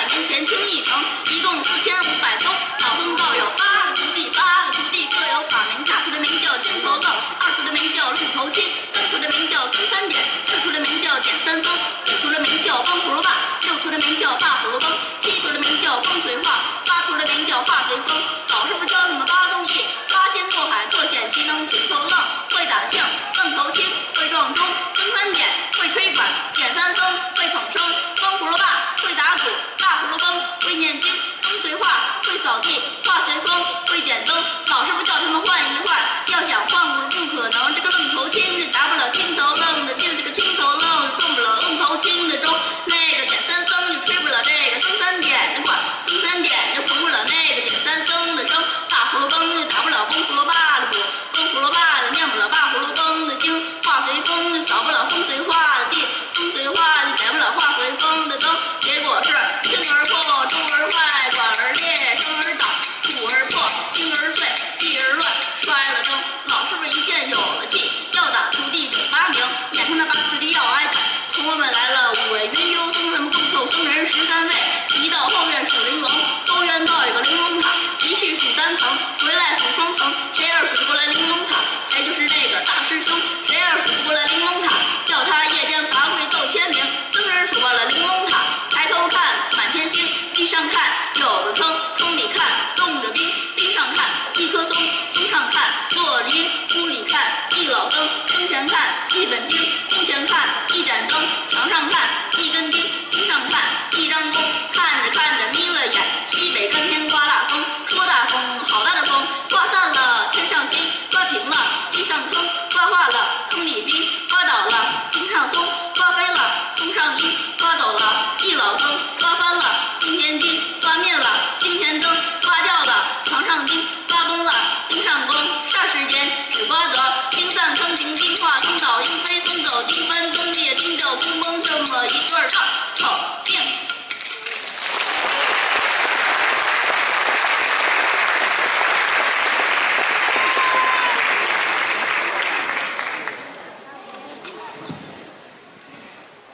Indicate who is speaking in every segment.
Speaker 1: 年前清一城，一共4500宗。老僧道有8个徒弟，8个徒弟各有法名。大徒的名叫青头愣，二徒的名叫鹿头青，三徒的名叫孙三点，四徒的名叫点三僧，五徒的名叫帮葫芦爸，六徒的名叫大葫芦崩，七徒的名叫风随画，八徒的名叫画随风。老师傅教他们8宗艺，八仙过海各显其能。青头愣会打磬，愣头青会撞钟，孙三点会吹管，点三僧会捧笙，风葫芦爸会打鼓，大葫芦崩会念经，风随画会扫地，画随风会点灯。老师傅叫他们换一换，要想换不可能。这个愣头青这打不了青头愣的磬，这个青头愣撞不了愣头青的钟，那个点三僧就吹不了这个孙三点的管，孙三点就捧不了那个点三僧的声，大葫芦崩就打不了风葫芦爸的鼓，风葫芦爸就念不了大葫芦崩的经，画随风就扫不了风随画的地，风随画就点不了画随风的灯。结果是青而破，钟而坏，管而裂，声而倒，土而破，金而碎，地而乱，摔了灯。老师傅一见有了气，要打徒弟准8名，眼看那8个徒弟要挨打。同学们来了5位云游僧，他们共凑僧人13位，一到后院数玲珑，都冤到一个玲珑塔，一去数单层，回来数双层，谁要数不过来玲珑塔，谁就是那个大师兄。谁要数不过来玲珑塔，叫他夜间罚跪奏天明。僧人数过了玲珑塔，抬头看满天星，地上看有个坑，坑里看冻着冰，冰上看一棵松，松上看坐着鹰，屋里看一老僧，僧前看一本经，经前看一盏灯，墙上看一根钉，钉上看一张弓。看着看着眯了眼，西北干天刮大风，说大风好大的风，刮散了天上星，刮平了地上坑，刮化了坑里冰，刮倒了钉上松，刮飞了松上鹰，刮走了一老僧，刮翻了松天经，刮灭了经前灯，刮掉了墙上钉，刮崩了钉上弓。霎时间只刮得经散坑平，经化松倒鹰飞，松走钉翻灯灭，钉掉空崩，这么一段唱好听。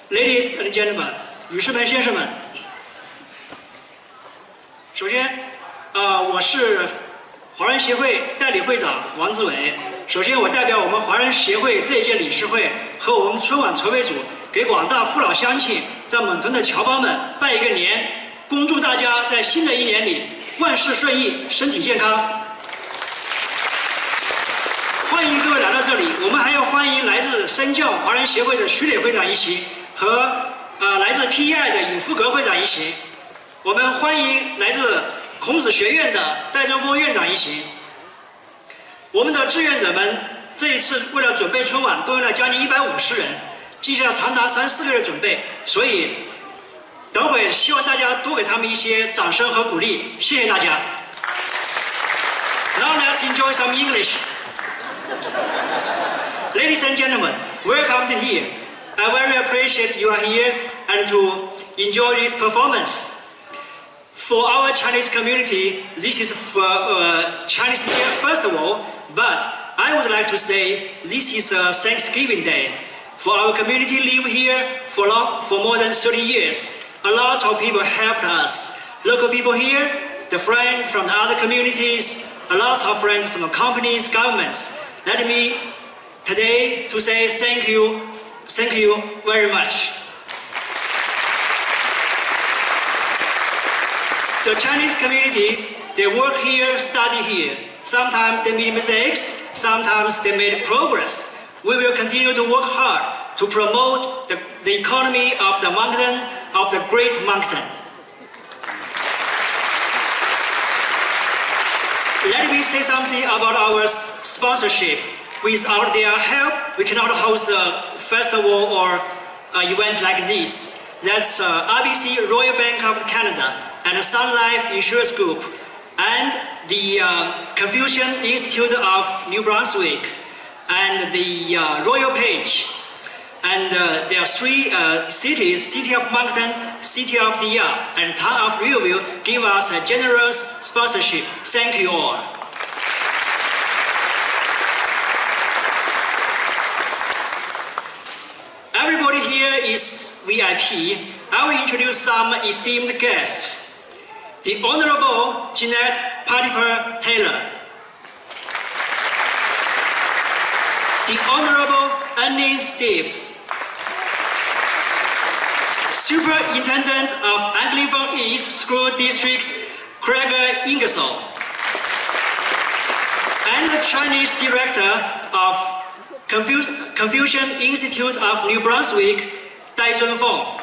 Speaker 2: Ladies and gentlemen， 女士们、先生们，首先，我是华人协会代理会长王志伟。首先，我代表我们华人协会这一届理事会和我们春晚筹备组，给广大父老乡亲在蒙屯的侨胞们拜一个年，恭祝大家在新的一年里万事顺意，身体健康。欢迎各位来到这里，我们还要欢迎来自深教华人协会的徐磊会长一起。和来自 PEI 的尹福格会长一起，我们欢迎来自孔子学院的戴中峰院长一起。我们的志愿者们这一次为了准备春晚，动用了将近150人，进行了长达3、4个月的准备，所以等会希望大家多给他们一些掌声和鼓励，谢谢大家。Now let's enjoy some English. Ladies and gentlemen, welcome to here. I very appreciate you are here and to enjoy this performance. For our Chinese community, this is for Chinese New Year Festival, but I would like to say this is a Thanksgiving Day. For our community live here for more than 30 years. A lot of people helped us. Local people here, the friends from the other communities, a lot of friends from the companies, governments. Let me today to say thank you very much. The Chinese community, they work here, study here. Sometimes they made mistakes, sometimes they made progress. We will continue to work hard to promote the economy of the mountain, of the great mountain. Let me say something about our sponsorship. Without their help, we cannot host a festival or an event like this. That's RBC Royal Bank of Canada and Sun Life Insurance Group and the Confucian Institute of New Brunswick and the Royal Page. And there are 3 cities, City of Moncton, City of Dia, and Town of Riverview give us a generous sponsorship. Thank you all. Everybody here is VIP, I will introduce some esteemed guests. The Honorable Jeanette Patiper-Taylor. The Honorable Annie Steves. Superintendent of Anglican East School District, Craig Ingersoll. And the Chinese Director of Confucian Institute of New Brunswick, Dai Zunfeng.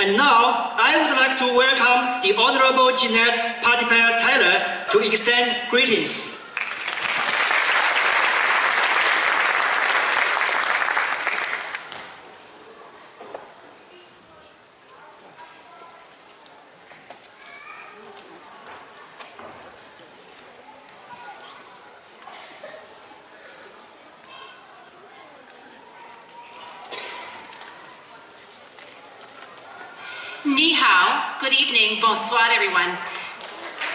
Speaker 2: And now, I would like to welcome the Honorable Jeanette Patiper-Taylor to extend greetings.
Speaker 3: Ni hao, good evening, bonsoir everyone.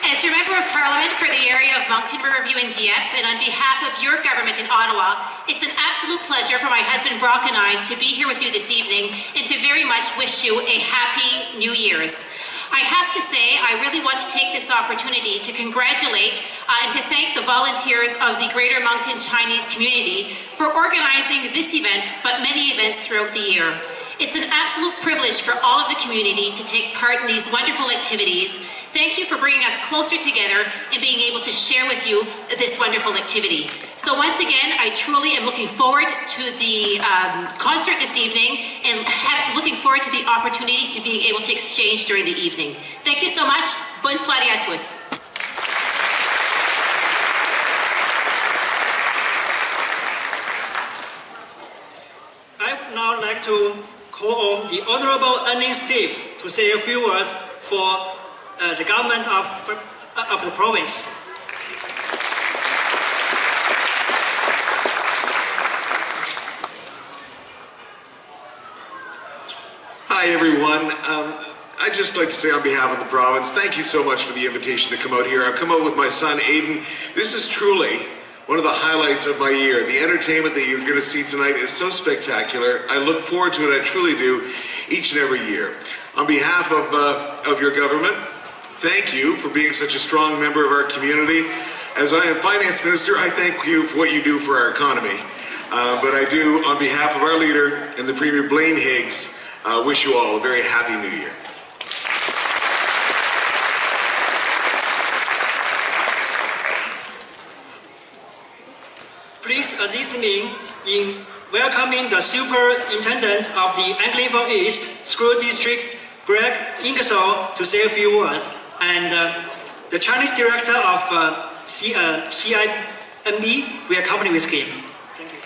Speaker 3: As your Member of Parliament for the area of Moncton, Riverview and Dieppe, and on behalf of your government in Ottawa, it's an absolute pleasure for my husband Brock and I to be here with you this evening and to very much wish you a happy New Year's. I have to say, I really want to take this opportunity to congratulate and to thank the volunteers of the Greater Moncton Chinese community for organizing this event, but many events throughout the year. It's an absolute privilege for all of the community to take part in these wonderful activities. Thank you for bringing us closer together and being able to share with you this wonderful activity. So once again, I truly am looking forward to the concert this evening and looking forward to the opportunity to being able to exchange during the evening. Thank you so much. Bonne soirée à tous.
Speaker 2: I would now like to call on the Honorable Annie Steves to say a few words for the government of the province.
Speaker 4: Hi everyone. I'd just like to say on behalf of the province, thank you so much for the invitation to come out here. I've come out with my son Aiden. This is truly one of the highlights of my year. The entertainment that you're going to see tonight is so spectacular. I look forward to it, I truly do, each and every year. On behalf of your government, thank you for being such a strong member of our community. As I am Finance Minister, I thank you for what you do for our economy. But I do, on behalf of our leader and the Premier Blaine Higgs, wish you all a very happy New Year.
Speaker 2: Please assist me in welcoming the Superintendent of the Anglican East School District, Greg Ingersoll, to say a few words, and the Chinese Director of CIMB will accompany with him. Thank you.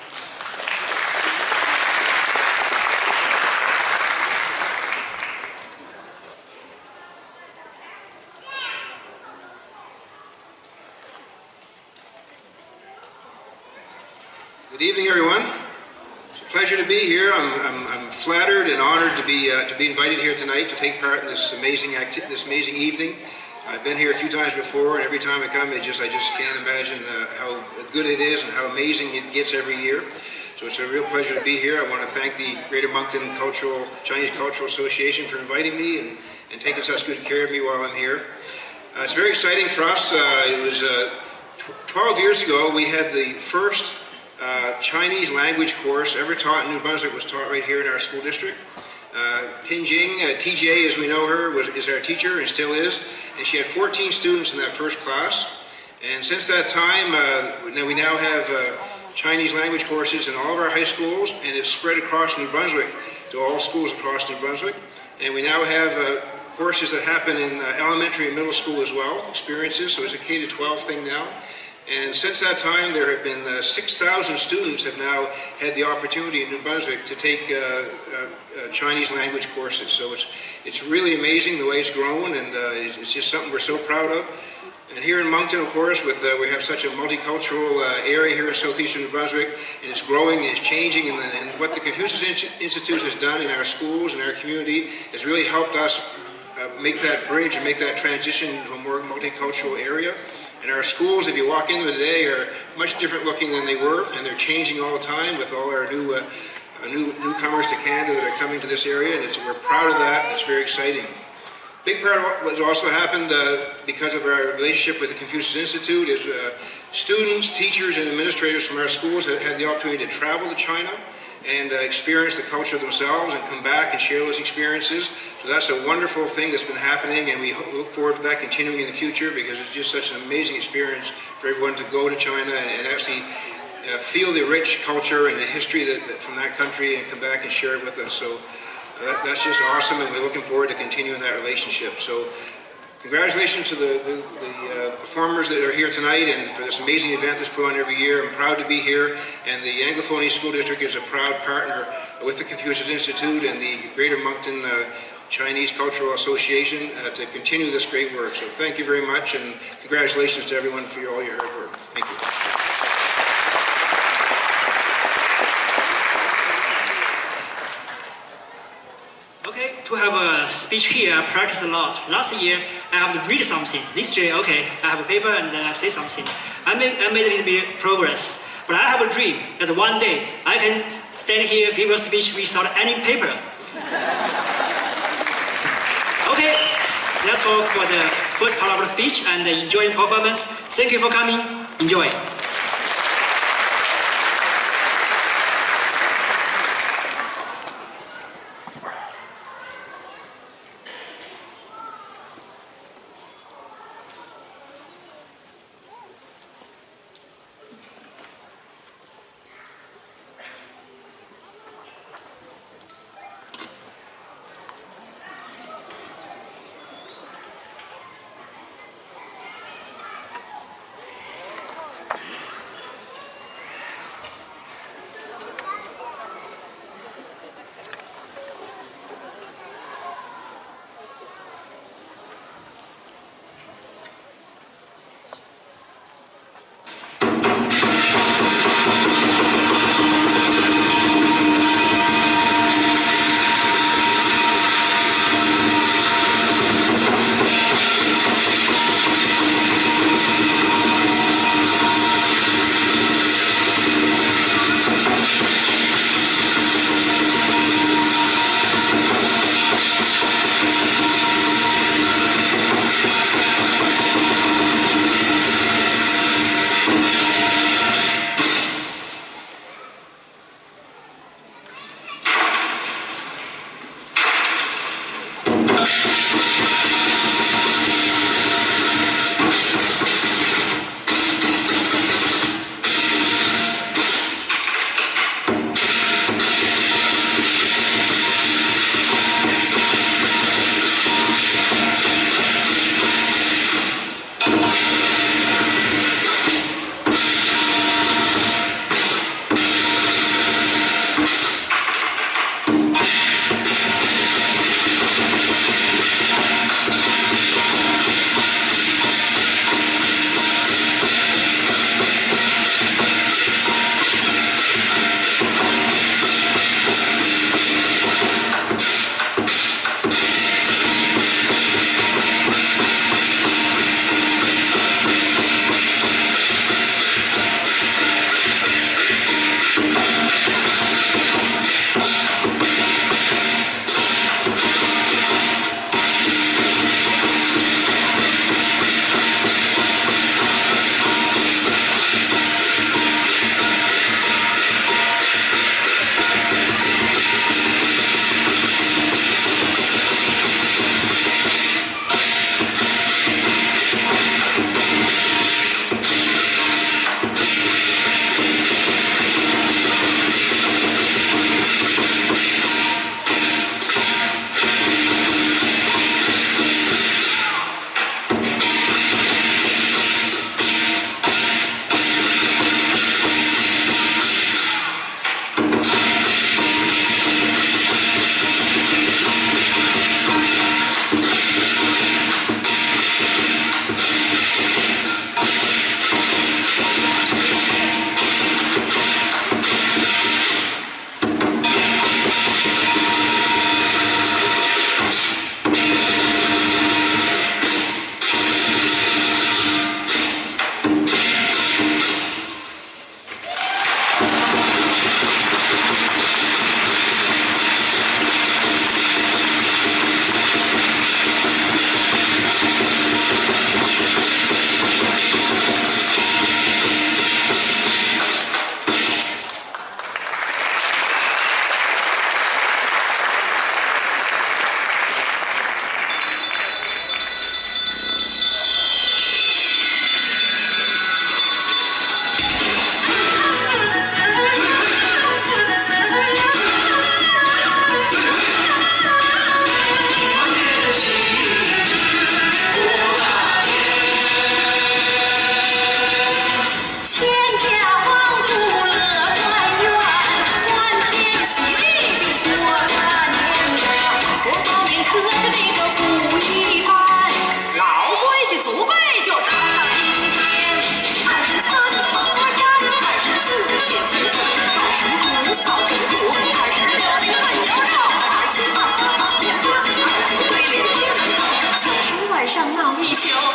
Speaker 5: Good evening, everyone. It's a pleasure to be here. I'm flattered and honored to be invited here tonight to take part in this amazing evening. I've been here a few times before, and every time I come, I just can't imagine how good it is and how amazing it gets every year. So it's a real pleasure to be here. I want to thank the Greater Moncton Chinese Cultural Association for inviting me and taking such good care of me while I'm here. It's very exciting for us. It was 12 years ago we had the first Chinese language course ever taught in New Brunswick was taught right here in our school district. Tinjing, TJ as we know her, is our teacher and still is, and she had 14 students in that first class. And since that time, we now have Chinese language courses in all of our high schools, and it's spread across New Brunswick to all schools across New Brunswick. And we now have courses that happen in elementary and middle school as well, experiences, so it's a K-12 thing now. And since that time, there have been 6,000 students have now had the opportunity in New Brunswick to take Chinese language courses. So it's really amazing the way it's grown, and it's just something we're so proud of. And here in Moncton, of course, we have such a multicultural area here in southeastern New Brunswick, and it's growing, it's changing, and what the Confucius Institute has done in our schools and our community has really helped us make that bridge and make that transition to a more multicultural area. And our schools, if you walk in them today, are much different looking than they were, and they're changing all the time with all our newcomers to Canada that are coming to this area, and we're proud of that. It's very exciting. Big part of what also happened because of our relationship with the Confucius Institute is students, teachers, and administrators from our schools have had the opportunity to travel to China and experience the culture themselves and come back and share those experiences. So that's a wonderful thing that's been happening, and we look forward to that continuing in the future because it's just such an amazing experience for everyone to go to China and actually feel the rich culture and the history from that country and come back and share it with us. So that's just awesome, and we're looking forward to continuing that relationship. So congratulations to the performers that are here tonight and for this amazing event that's put on every year. I'm proud to be here, and the Anglophone East School District is a proud partner with the Confucius Institute and the Greater Moncton Chinese Cultural Association to continue this great work. So thank you very much, and congratulations to everyone for all your hard work. Thank you.
Speaker 2: Okay, to have a speech here, I practiced a lot. Last year, I have to read something. This year, okay, I have a paper and then I say something. I made a little bit progress. But I have a dream that one day I can stand here, give a speech without any paper. Okay, that's all for the first part of the speech, and enjoy the performance. Thank you for coming. Enjoy.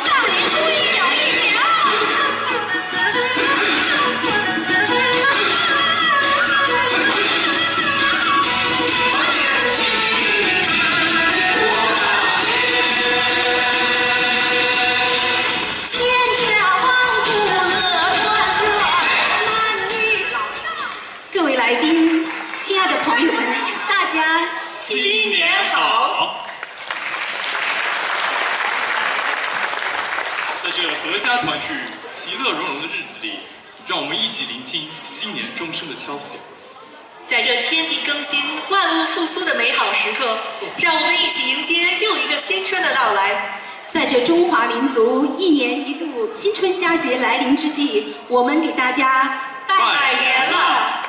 Speaker 1: 大年初一有一秒。千家万户乐团圆，男女老少。各位来宾，亲爱的朋友们，大家新年好！
Speaker 6: 在这阖家团聚、其乐融融的日子里，让我们一起聆听新年钟声的敲响。
Speaker 7: 在这天地更新、万物复苏的美好时刻，让我们一起迎接又一个新春的到来。
Speaker 1: 在这中华民族一年一度新春佳节来临之际，我们给大家拜年了。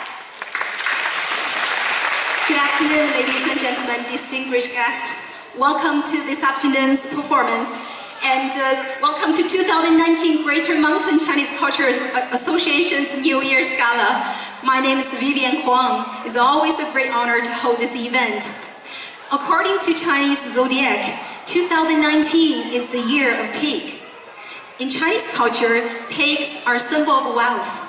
Speaker 1: Good afternoon, ladies and gentlemen, distinguished guests. Welcome to this afternoon's performance, and welcome to 2019 Greater Mountain Chinese Culture Association's New Year's Gala. My name is Vivian Huang. It's always a great honor to hold this event. According to Chinese zodiac, 2019 is the year of pig. In Chinese culture, pigs are a symbol of wealth.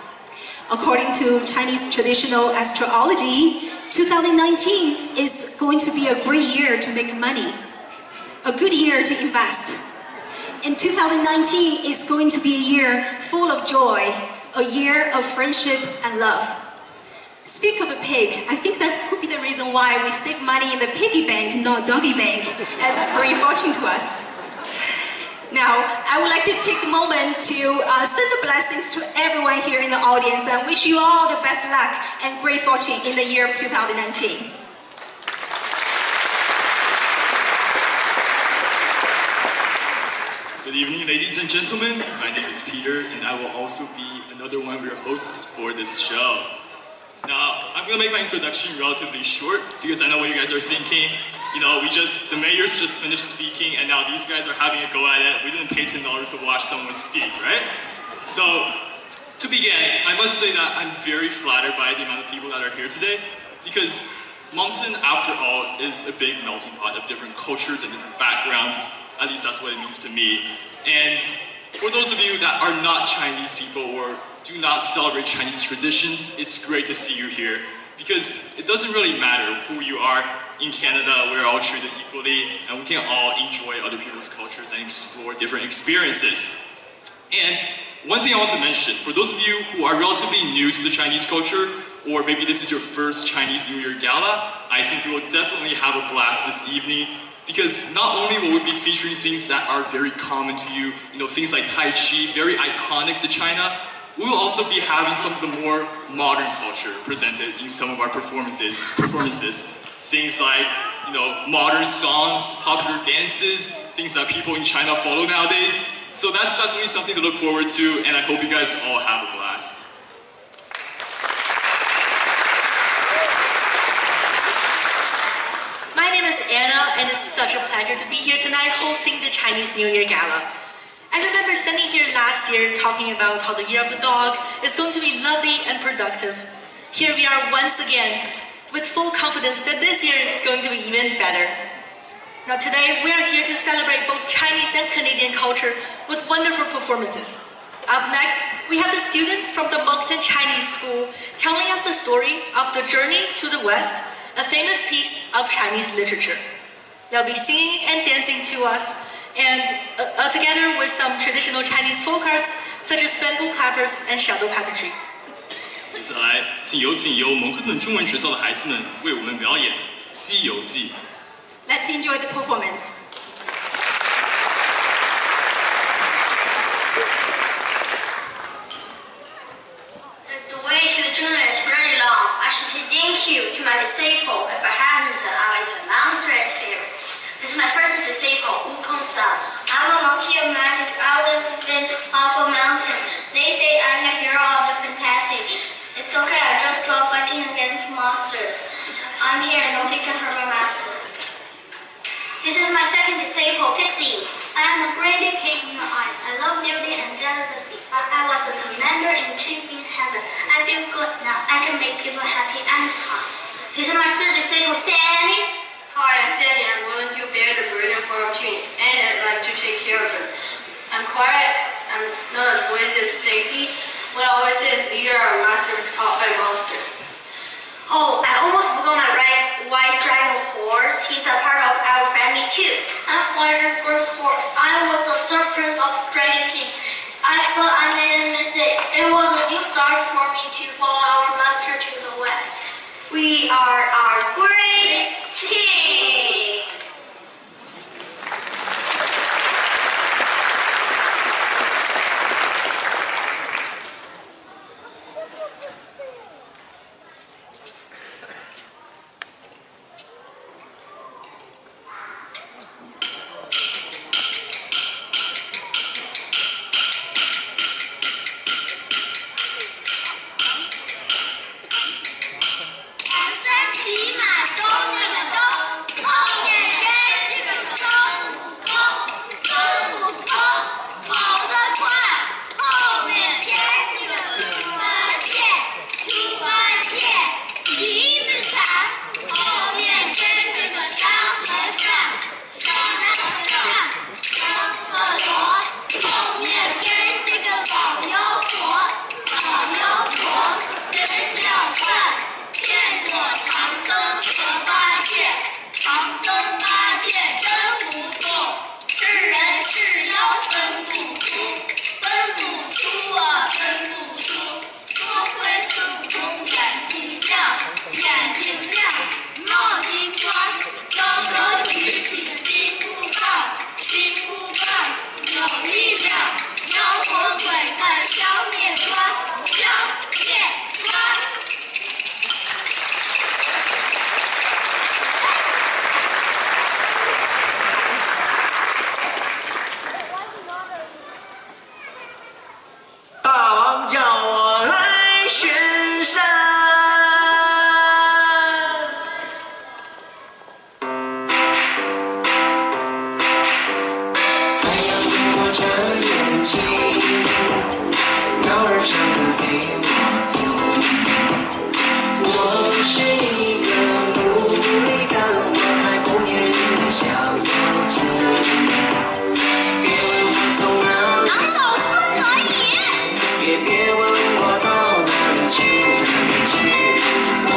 Speaker 1: According to Chinese traditional astrology, 2019 is going to be a great year to make money, a good year to invest. And 2019 is going to be a year full of joy, a year of friendship and love. Speak of a pig, I think that could be the reason why we save money in the piggy bank, not doggy bank, as it's very fortunate to us. Now, I would like to take a moment to send the blessings to everyone here in the audience and wish you all the best luck and great fortune in the year of 2019.
Speaker 6: Good evening, ladies and gentlemen. My name is Peter, and I will also be another one of your hosts for this show. Now, I'm gonna make my introduction relatively short because I know what you guys are thinking. You know, the mayors just finished speaking, and now these guys are having a go at it. We didn't pay $10 to watch someone speak, right? So, to begin, I must say that I'm very flattered by the amount of people that are here today because Moncton, after all, is a big melting pot of different cultures and different backgrounds. At least that's what it means to me. And for those of you that are not Chinese people or do not celebrate Chinese traditions, it's great to see you here because it doesn't really matter who you are. In Canada, we're all treated equally and we can all enjoy other people's cultures and explore different experiences. And one thing I want to mention, for those of you who are relatively new to the Chinese culture, or maybe this is your first Chinese New Year Gala, I think you will definitely have a blast this evening because not only will we be featuring things that are very common to you, things like Tai Chi, very iconic to China, we will also be having some of the more modern culture presented in some of our performances. Things like, modern songs, popular dances, things that people in China follow nowadays. So that's definitely something to look forward to, and I hope you guys all have a blast.
Speaker 7: My name is Anna, and it's such a pleasure to be here tonight hosting the Chinese New Year Gala. I remember standing here last year talking about how the Year of the Dog is going to be lovely and productive. Here we are once again, with full confidence that this year is going to be even better. Now today, we are here to celebrate both Chinese and Canadian culture with wonderful performances. Up next, we have the students from the Moncton Chinese School telling us the story of the Journey to the West, a famous piece of Chinese literature. They'll be singing and dancing to us, and together with some traditional Chinese folk arts such as bamboo clappers and shadow puppetry.
Speaker 6: 接下来，请有请由蒙克顿中文学校的孩子们为我们表演《西游记》。
Speaker 1: Let's enjoy the performance.
Speaker 8: The way to the journey is very long. I should say thank you to my disciple. If I hadn't, I was a monster experience. This is my first disciple, Wukong San. I'm a monkey of magic. I live in Awful Mountain. They say I'm the hero of the fantasy. It's okay, I just love fighting against monsters. I'm here, nobody can hurt my master. This is my second disciple, Pixie. I am a pretty pig in your eyes. I love beauty and delicacy. I was a commander-in-chief in heaven. I feel good now. I can make people happy anytime. This is my third disciple, Sandy.
Speaker 9: Hi, I'm Sandy. I'm willing to bear the burden for our team, and I'd like to take care of them.
Speaker 8: voices leader of Masters called by Monsters. Oh, I almost forgot my white dragon horse. He's a part of our family too. I'm Flyer's first horse. I was the third prince of Dragon King. But I made a mistake. It was a new start for me to follow our master to the west. We are our great king.
Speaker 2: 大王叫我来巡山，太阳给我这眼睛，鸟儿唱歌给我听。我是一个努力干活还不粘人的小妖精，别问我从哪里。
Speaker 1: 老孙来也！
Speaker 2: 也别问我到哪里去，我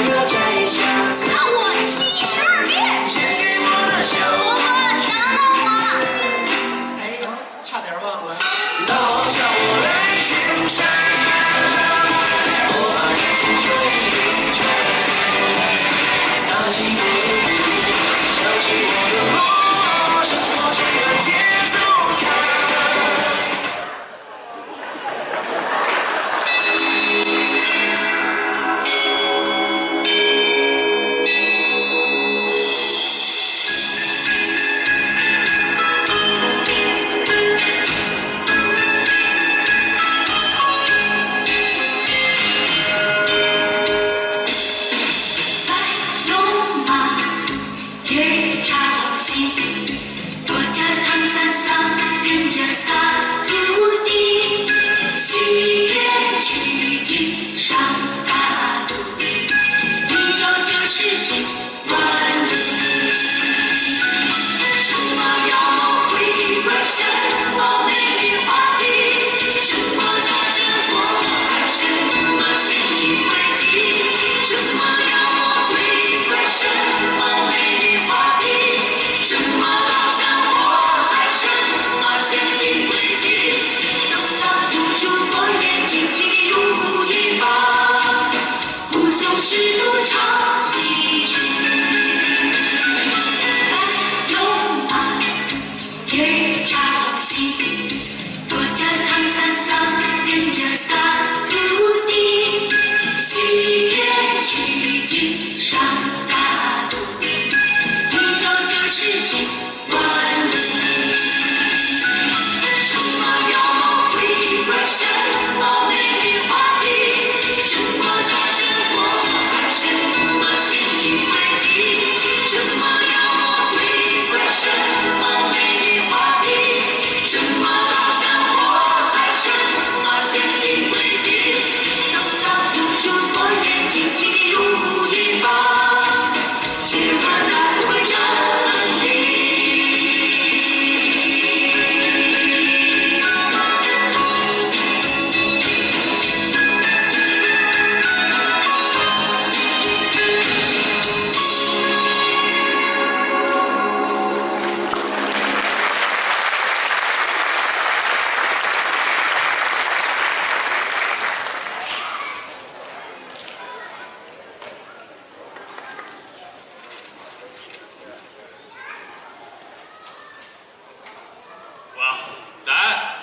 Speaker 2: 要摘下最
Speaker 1: 看我72变！
Speaker 2: 献给我的小
Speaker 1: 我们拿到吗？
Speaker 2: 哎呦，差点忘了。大王叫我来巡山，我把人生转一圈，拿起我的鼓，敲起我的锣，生活吹的节奏感。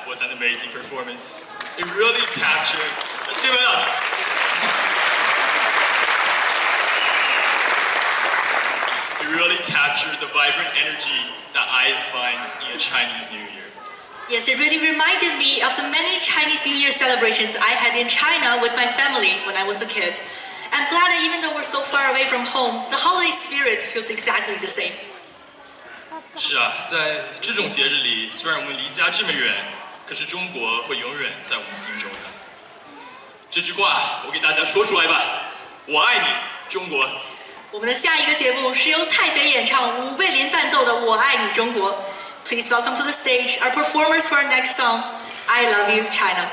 Speaker 6: was an amazing performance. It really captured, let's give it up. It really captured the vibrant energy that I find in a Chinese New Year.
Speaker 7: Yes, it really reminded me of the many Chinese New Year celebrations I had in China with my family when I was a kid. I'm glad that even though we're so far away from home, the holiday spirit feels exactly the same.
Speaker 6: 是啊，在这种节日里，虽然我们离家这么远，可是中国会永远在我们心中的。这句话我给大家说出来吧，我爱你，中国。
Speaker 7: 我们的下一个节目是由蔡飞演唱吴贝林伴奏的《我爱你中国》。Please welcome to the stage our performers for our next song, I Love You, China.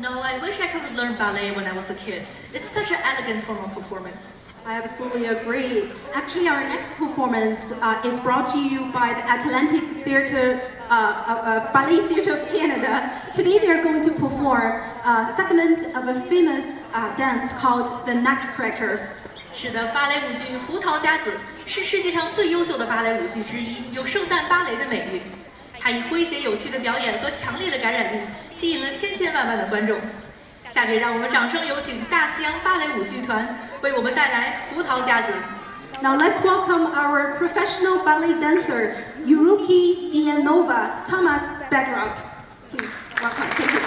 Speaker 7: No, I wish I could learn ballet when I was a kid. It's such an elegant form of performance.
Speaker 9: I absolutely agree. Actually, our next performance is brought to you by the Atlantic Theatre, Ballet Theatre of Canada. Today they're going to perform a segment of a famous dance called the Nutcracker.
Speaker 7: 是的，芭蕾舞剧《胡桃夹子》是世界上最优秀的芭蕾舞剧之一，有圣诞芭蕾的美誉。它以诙谐有趣的表演和强烈的感染力，吸引了千千万万的观众。下面让我们掌声有请大西洋芭蕾舞剧团为我们带来《胡桃夹子》。
Speaker 9: Now let's welcome our professional ballet dancer, Yuruki Ianova, Thomas Bedrock. Please, welcome. Thank you.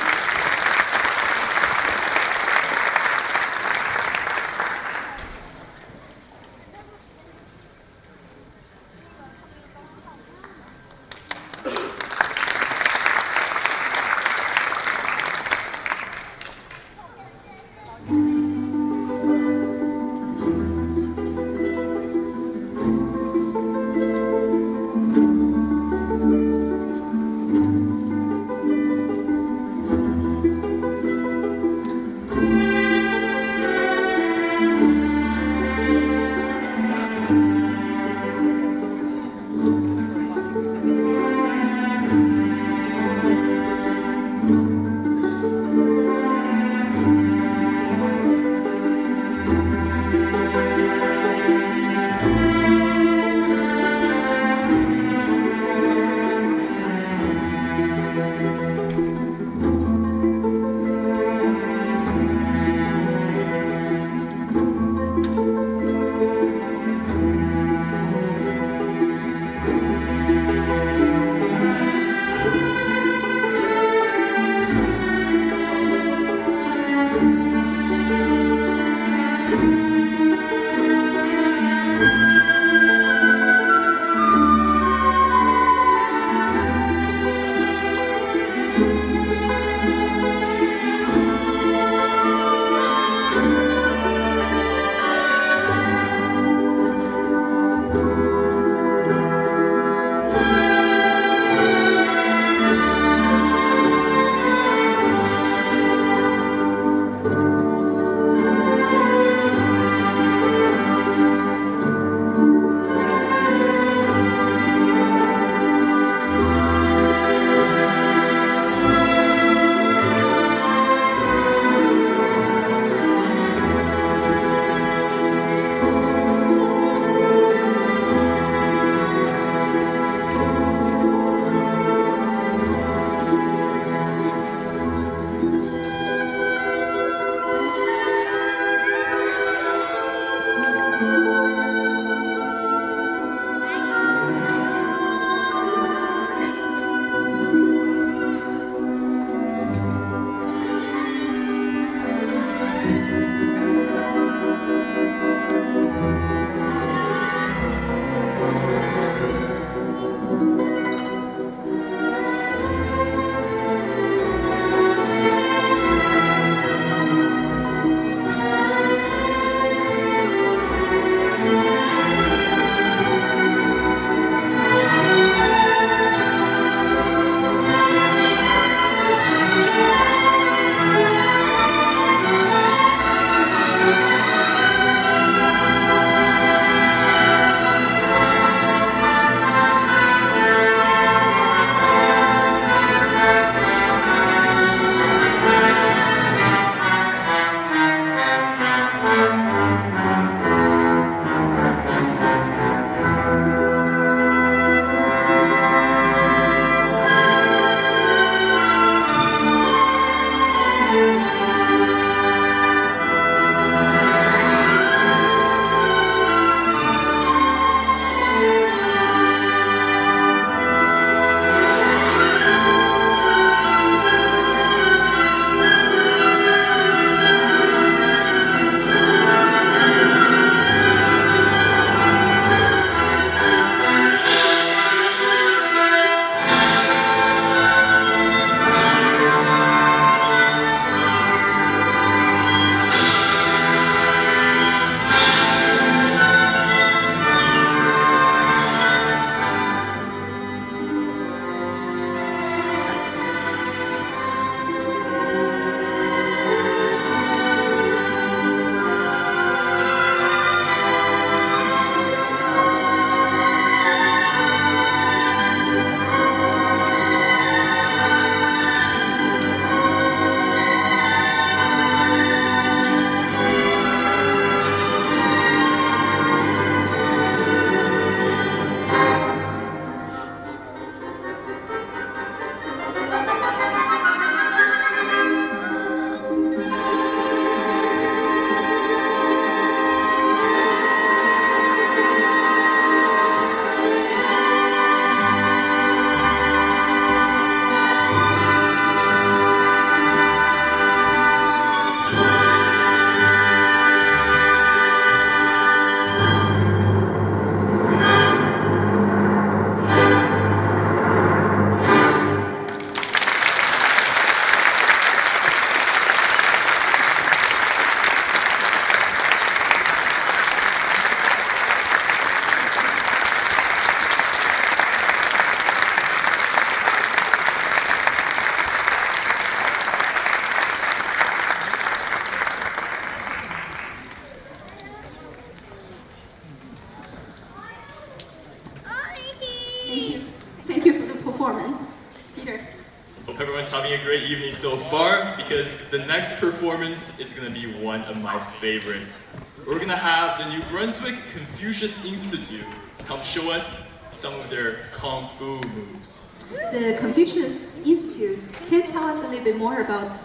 Speaker 6: having a great evening so far because the next performance is going to be one of my favorites. We're going to have the New Brunswick Confucius Institute come show us some of their Kung Fu moves.
Speaker 9: The Confucius Institute, can you tell us a little bit more about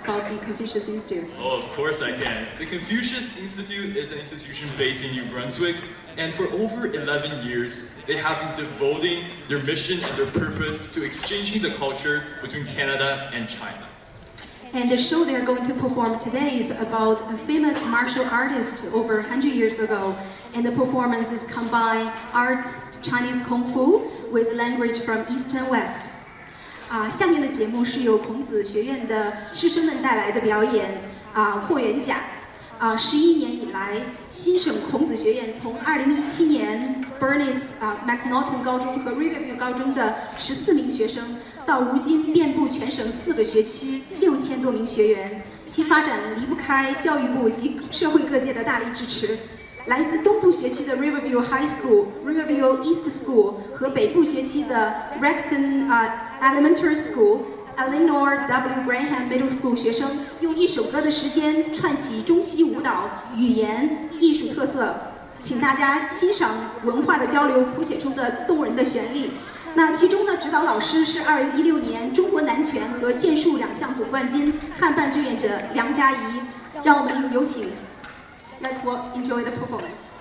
Speaker 9: the Confucius Institute?
Speaker 6: Oh, of course I can. The Confucius Institute is an institution based in New Brunswick, and for over 11 years, they have been devoting their mission and their purpose to exchanging the culture between Canada and China.
Speaker 9: And the show they're going to perform today is about a famous martial artist over 100 years ago. And the performances combine arts, Chinese Kung Fu, with language from East and West. 下面的节目是由孔子学院的师生们带来的表演霍元甲。11年以来，新省孔子学院从2017年 Bernice McNaughton 高中和 Riverview 高中的14名学生，到如今遍布全省4个学区，6000多名学员，其发展离不开教育部及社会各界的大力支持。来自东部学区的 Riverview High School、Riverview East School 和北部学区的 Rexton Elementary School、Eleanor W. Graham Middle School 学生，用1首歌的时间串起中西舞蹈、语言、艺术特色，请大家欣赏文化的交流谱写出的动人的旋律。那其中呢，指导老师是2016年中国男拳和剑术2项总冠军、汉办志愿者梁佳怡。让我们有请 Let's enjoy the performance.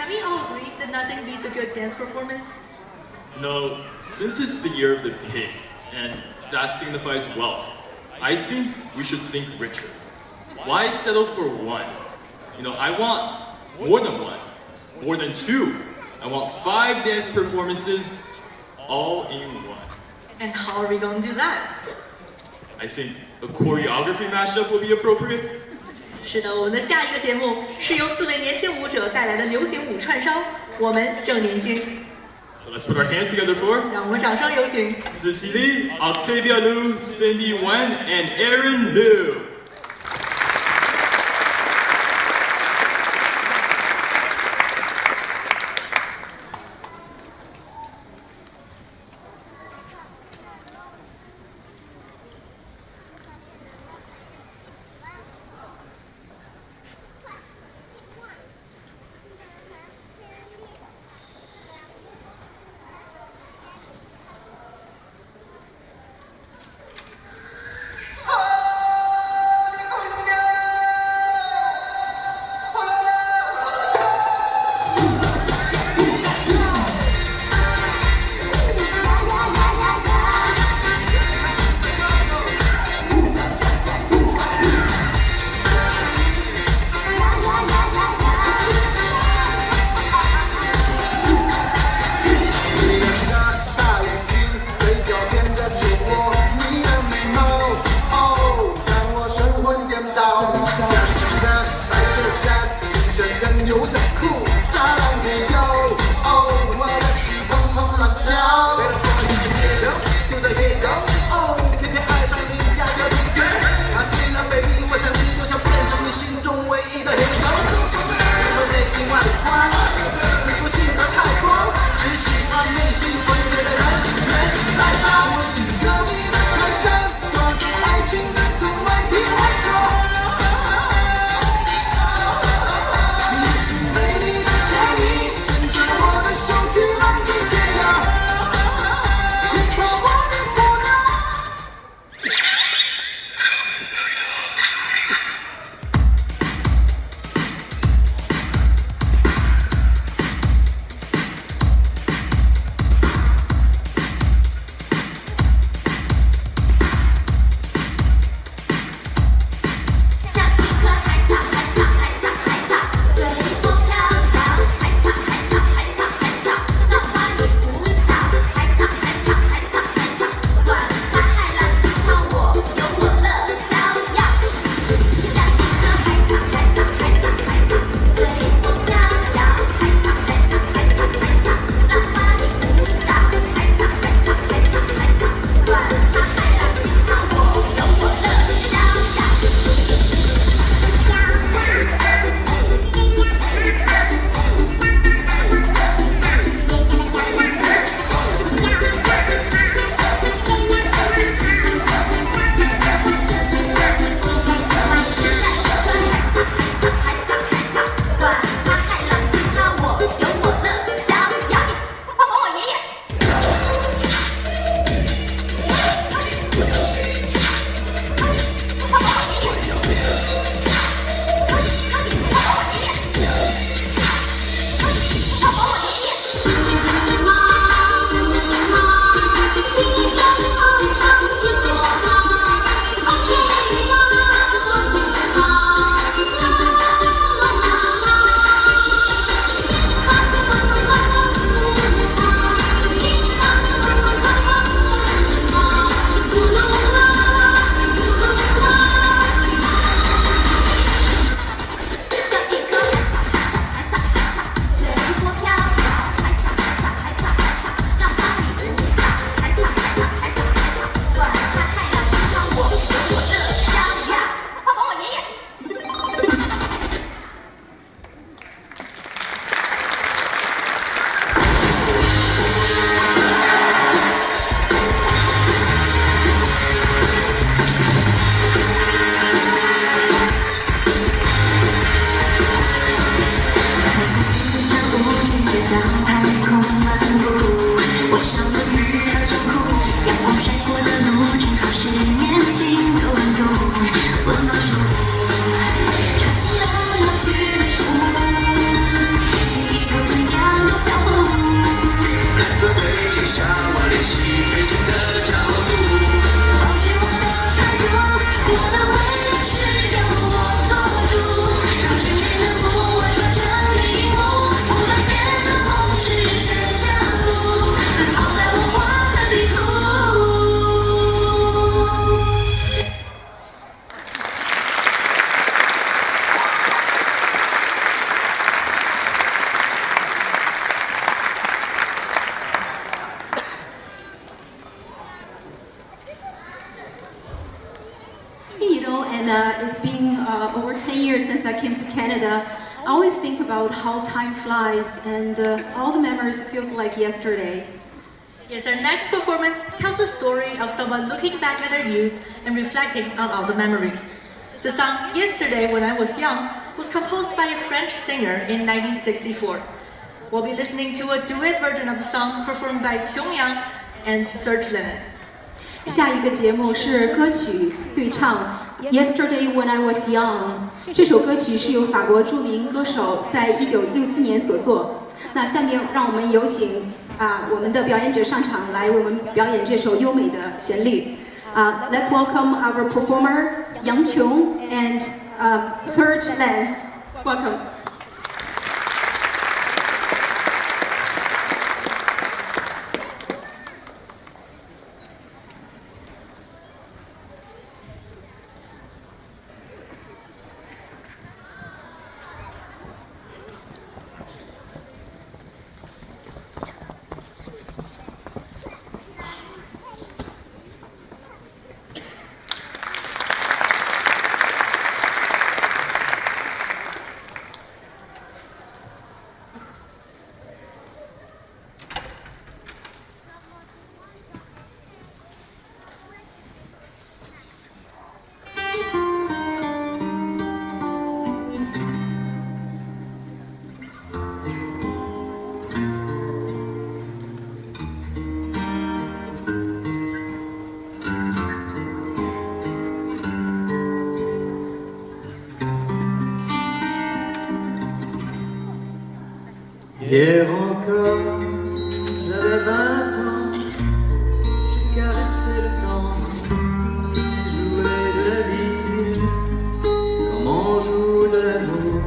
Speaker 7: Can we all agree that nothing beats a good dance performance?
Speaker 6: No, since it's the year of the pig, and that signifies wealth, I think we should think richer. Why settle for one? I want more than one, more than two. I want 5 dance performances all in one.
Speaker 7: And how are we going to do that?
Speaker 6: I think a choreography mashup will be appropriate.
Speaker 7: 是的，我们的下一个节目是由4位年轻舞者带来的流行舞串烧，我们正年轻。
Speaker 6: So let's put our hands together for
Speaker 7: 让我们掌声有请
Speaker 6: Cecily, Octavia Liu, Cindy Wen, and Aaron Liu.
Speaker 10: 下我练习飞行的角度。抱紧我的态度，我的未来是由我做主。将时间的幕完穿成另一幕，不改变的梦只是加速，奔跑在我画的地图。
Speaker 9: It's been over 10 years since I came to Canada. I always think about how time flies and all the memories feels like yesterday.
Speaker 7: Yes, our next performance tells the story of someone looking back at their youth and reflecting on all the memories. The song Yesterday When I Was Young was composed by a French singer in 1964. We'll be listening to a duet version of the song performed by Qiong Yang and Serge Lennon.
Speaker 9: 下一个节目是歌曲对唱 Yesterday When I Was Young。这首歌曲是由法国著名歌手在1964年所作。那下面让我们有请我们的表演者上场来为我们表演这首优美的旋律。Let's welcome our performer Yang Qiong and Serge Lennon. Welcome.
Speaker 11: Hier encore, j'avais 20 ans, je caressais le temps, jouais de la vie, comme on joue de l'amour.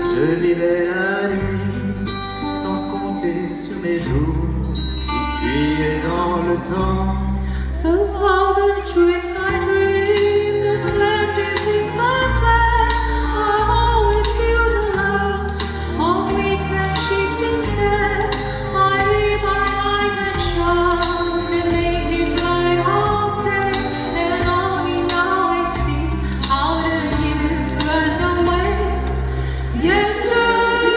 Speaker 11: Je vivais la nuit, sans compter sur mes jours, qui fuyaient dans le temps.
Speaker 10: The thousand dreams I dream, the splendid things I plan, are always built to last. On weekend shifting sand, I live my light and shine, the naked light of day. And only now I see how the years run away. Yesterday,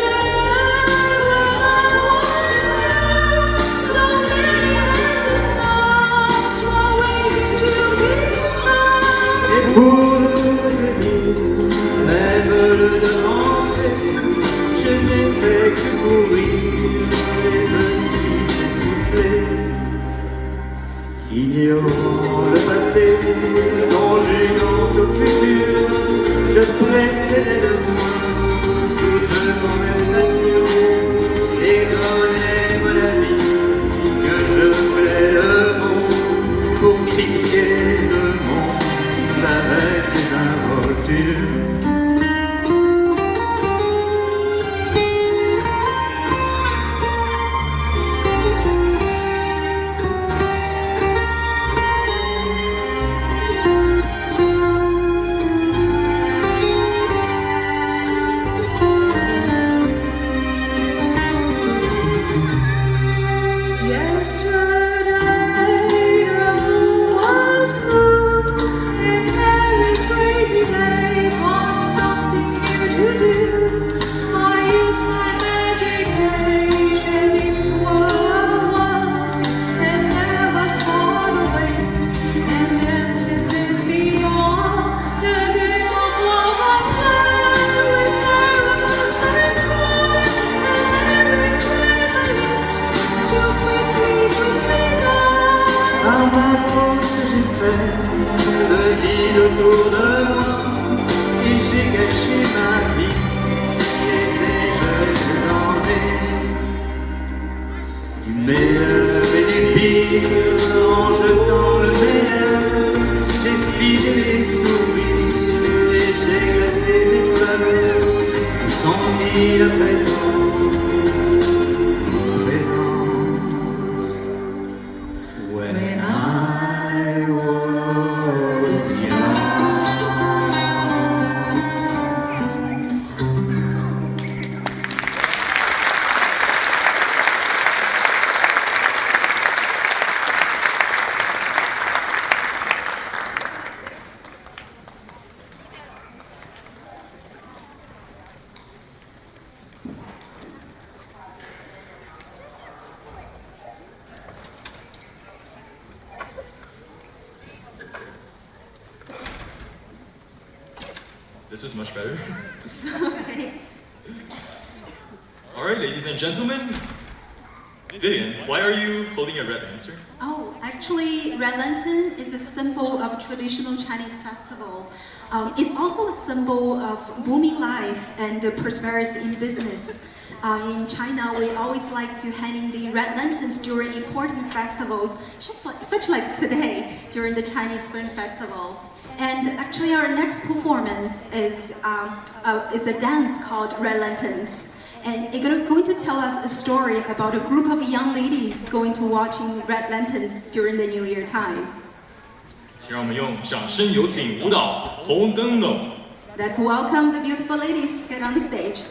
Speaker 10: when I was young, so many happy songs were waiting to be sung.
Speaker 11: Et pour le retenir, même le devancer, je n'ai fait que courir et me suis essoufflé. Ignorant le passé, conjuguant au futur, je précédais de moi toute conversation et donnais mon avis que je plais le monde pour critiquer le monde avec des involtures.
Speaker 10: Yesterday, the moon was blue, and every crazy day was something new to do. I used my magic age as if it were one, and never saw the waves and emptiness beyond. The game of love I played with arrows and pride, and every flame I lit too quickly died.
Speaker 11: Par ma faute j'ai fait le vide autour de moi et j'ai gâché ma vie et mes jeux désormais du meilleur en jetant le meilleur. J'ai figé mes sourires et j'ai glacé mes pleurs. J'ai senti la présence, when I was young.
Speaker 6: This is much better. All right, ladies and gentlemen. Vivian, why are you holding a red lantern?
Speaker 9: Oh, actually, Red Lantern is a symbol of traditional Chinese festival. It's also a symbol of booming life and prosperity in business. In China, we always like to hang the red lanterns during important festivals, such like today during the Chinese Spring Festival. And actually, our next performance is a dance called Red Lanterns. And it's going to tell us a story about a group of young ladies going to watching Red Lanterns during the New Year time.
Speaker 6: 请让我们用掌声有请舞蹈红灯笼。
Speaker 9: Let's welcome the beautiful ladies get on the stage.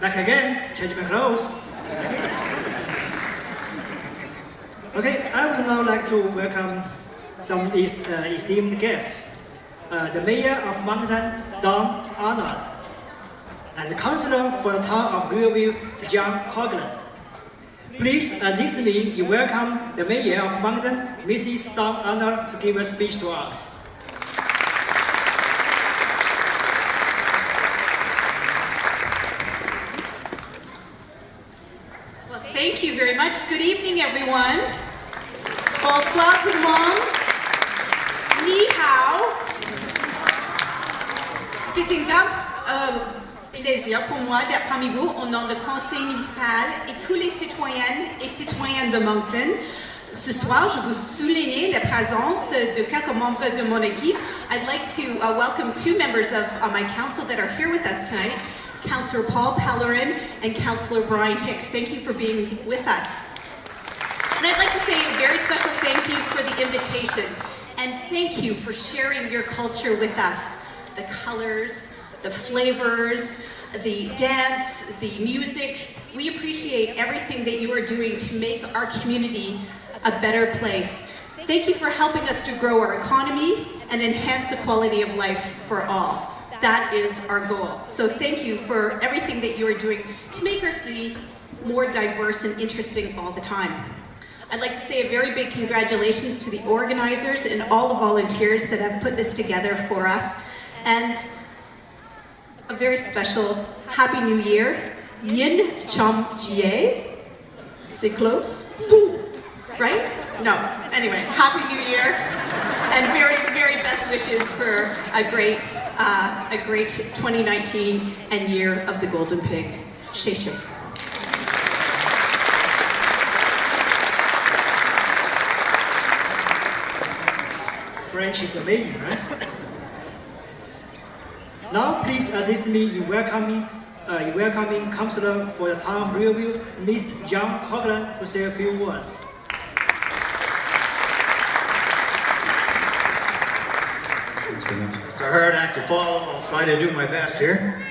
Speaker 2: back again, change my clothes. Okay, I would now like to welcome some esteemed guests. The Mayor of Moncton, Don Arnold, and the Councillor for the Town of Riverview, John Coughlin. Please assist me in welcome the Mayor of Moncton, Mrs. Don Arnold, to give a speech to us.
Speaker 12: Thank you very much. Good evening, everyone. Bonsoir tout le monde. Ni hao. C'est un grand plaisir pour moi d'être parmi vous au nom du conseil municipal et tous les citoyennes et citoyens de Moncton. Ce soir, je veux souligner la présence de quelques membres de mon équipe. I'd like to welcome two members of my council that are here with us tonight. Councillor Paul Pellerin and Councillor Brian Hicks. Thank you for being with us. And I'd like to say a very special thank you for the invitation. And thank you for sharing your culture with us. The colors, the flavors, the dance, the music. We appreciate everything that you are doing to make our community a better place. Thank you for helping us to grow our economy and enhance the quality of life for all. That is our goal. So thank you for everything that you are doing to make our city more diverse and interesting all the time. I'd like to say a very big congratulations to the organizers and all the volunteers that have put this together for us. And a very special Happy New Year. Yin Chom Jie. C'est close? Fu. Right? No. Anyway, Happy New Year. And very, very best wishes for a great 2019 and year of the Golden Pig. Sheshe.
Speaker 2: French is amazing, right? Now, please assist me in welcoming Councillor for the Town of Riverview, Mr. John Coughlin, to say a few words.
Speaker 11: It's a hard act to follow. I'll try to do my best here.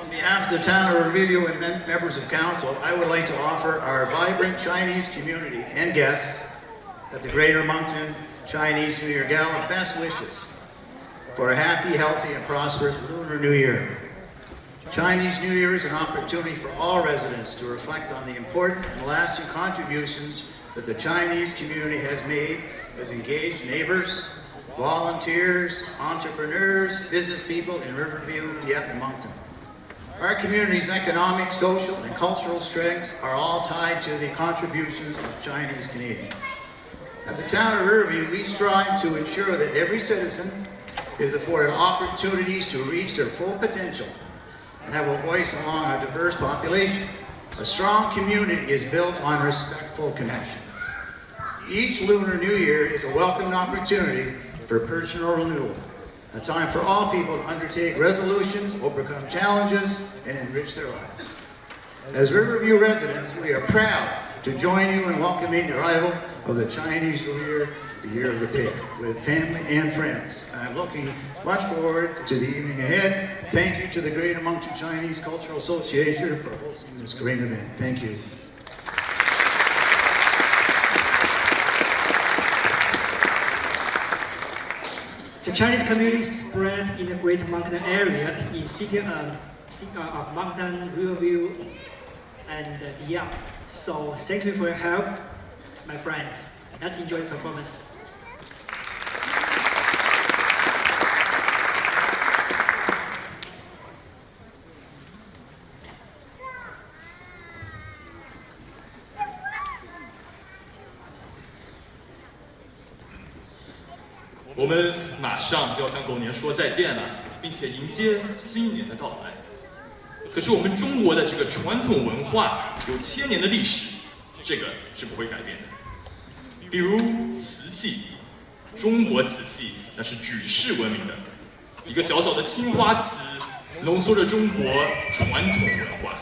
Speaker 11: On behalf of the Town of Riverview and members of Council, I would like to offer our vibrant Chinese community and guests at the Greater Moncton Chinese New Year Gala best wishes for a happy, healthy, and prosperous Lunar New Year. Chinese New Year is an opportunity for all residents to reflect on the important and lasting contributions that the Chinese community has made as engaged neighbors, volunteers, entrepreneurs, business people in Riverview, Dieppe, and Moncton. Our community's economic, social, and cultural strengths are all tied to the contributions of Chinese Canadians. At the Town of Riverview, we strive to ensure that every citizen is afforded opportunities to reach their full potential and have a voice among a diverse population. A strong community is built on respectful connections. Each Lunar New Year is a welcomed opportunity for personal renewal, a time for all people to undertake resolutions, overcome challenges, and enrich their lives. As Riverview residents, we are proud to join you in welcoming the arrival of the Chinese New Year, the Year of the Pig, with family and friends. I'm looking much forward to the evening ahead. Thank you to the Greater Moncton Chinese Cultural Association for hosting this great event. Thank you.
Speaker 2: The Chinese community spread in the Greater Moncton area in city of Moncton, Riverview, and Dieppe. So thank you for your help, my friends. Let's enjoy the performance.
Speaker 6: 我们马上就要向狗年说再见了，并且迎接新年的到来。可是我们中国的这个传统文化有千年的历史，这个是不会改变的。比如瓷器，中国瓷器那是举世闻名的，一个小小的青花瓷，浓缩着中国传统文化。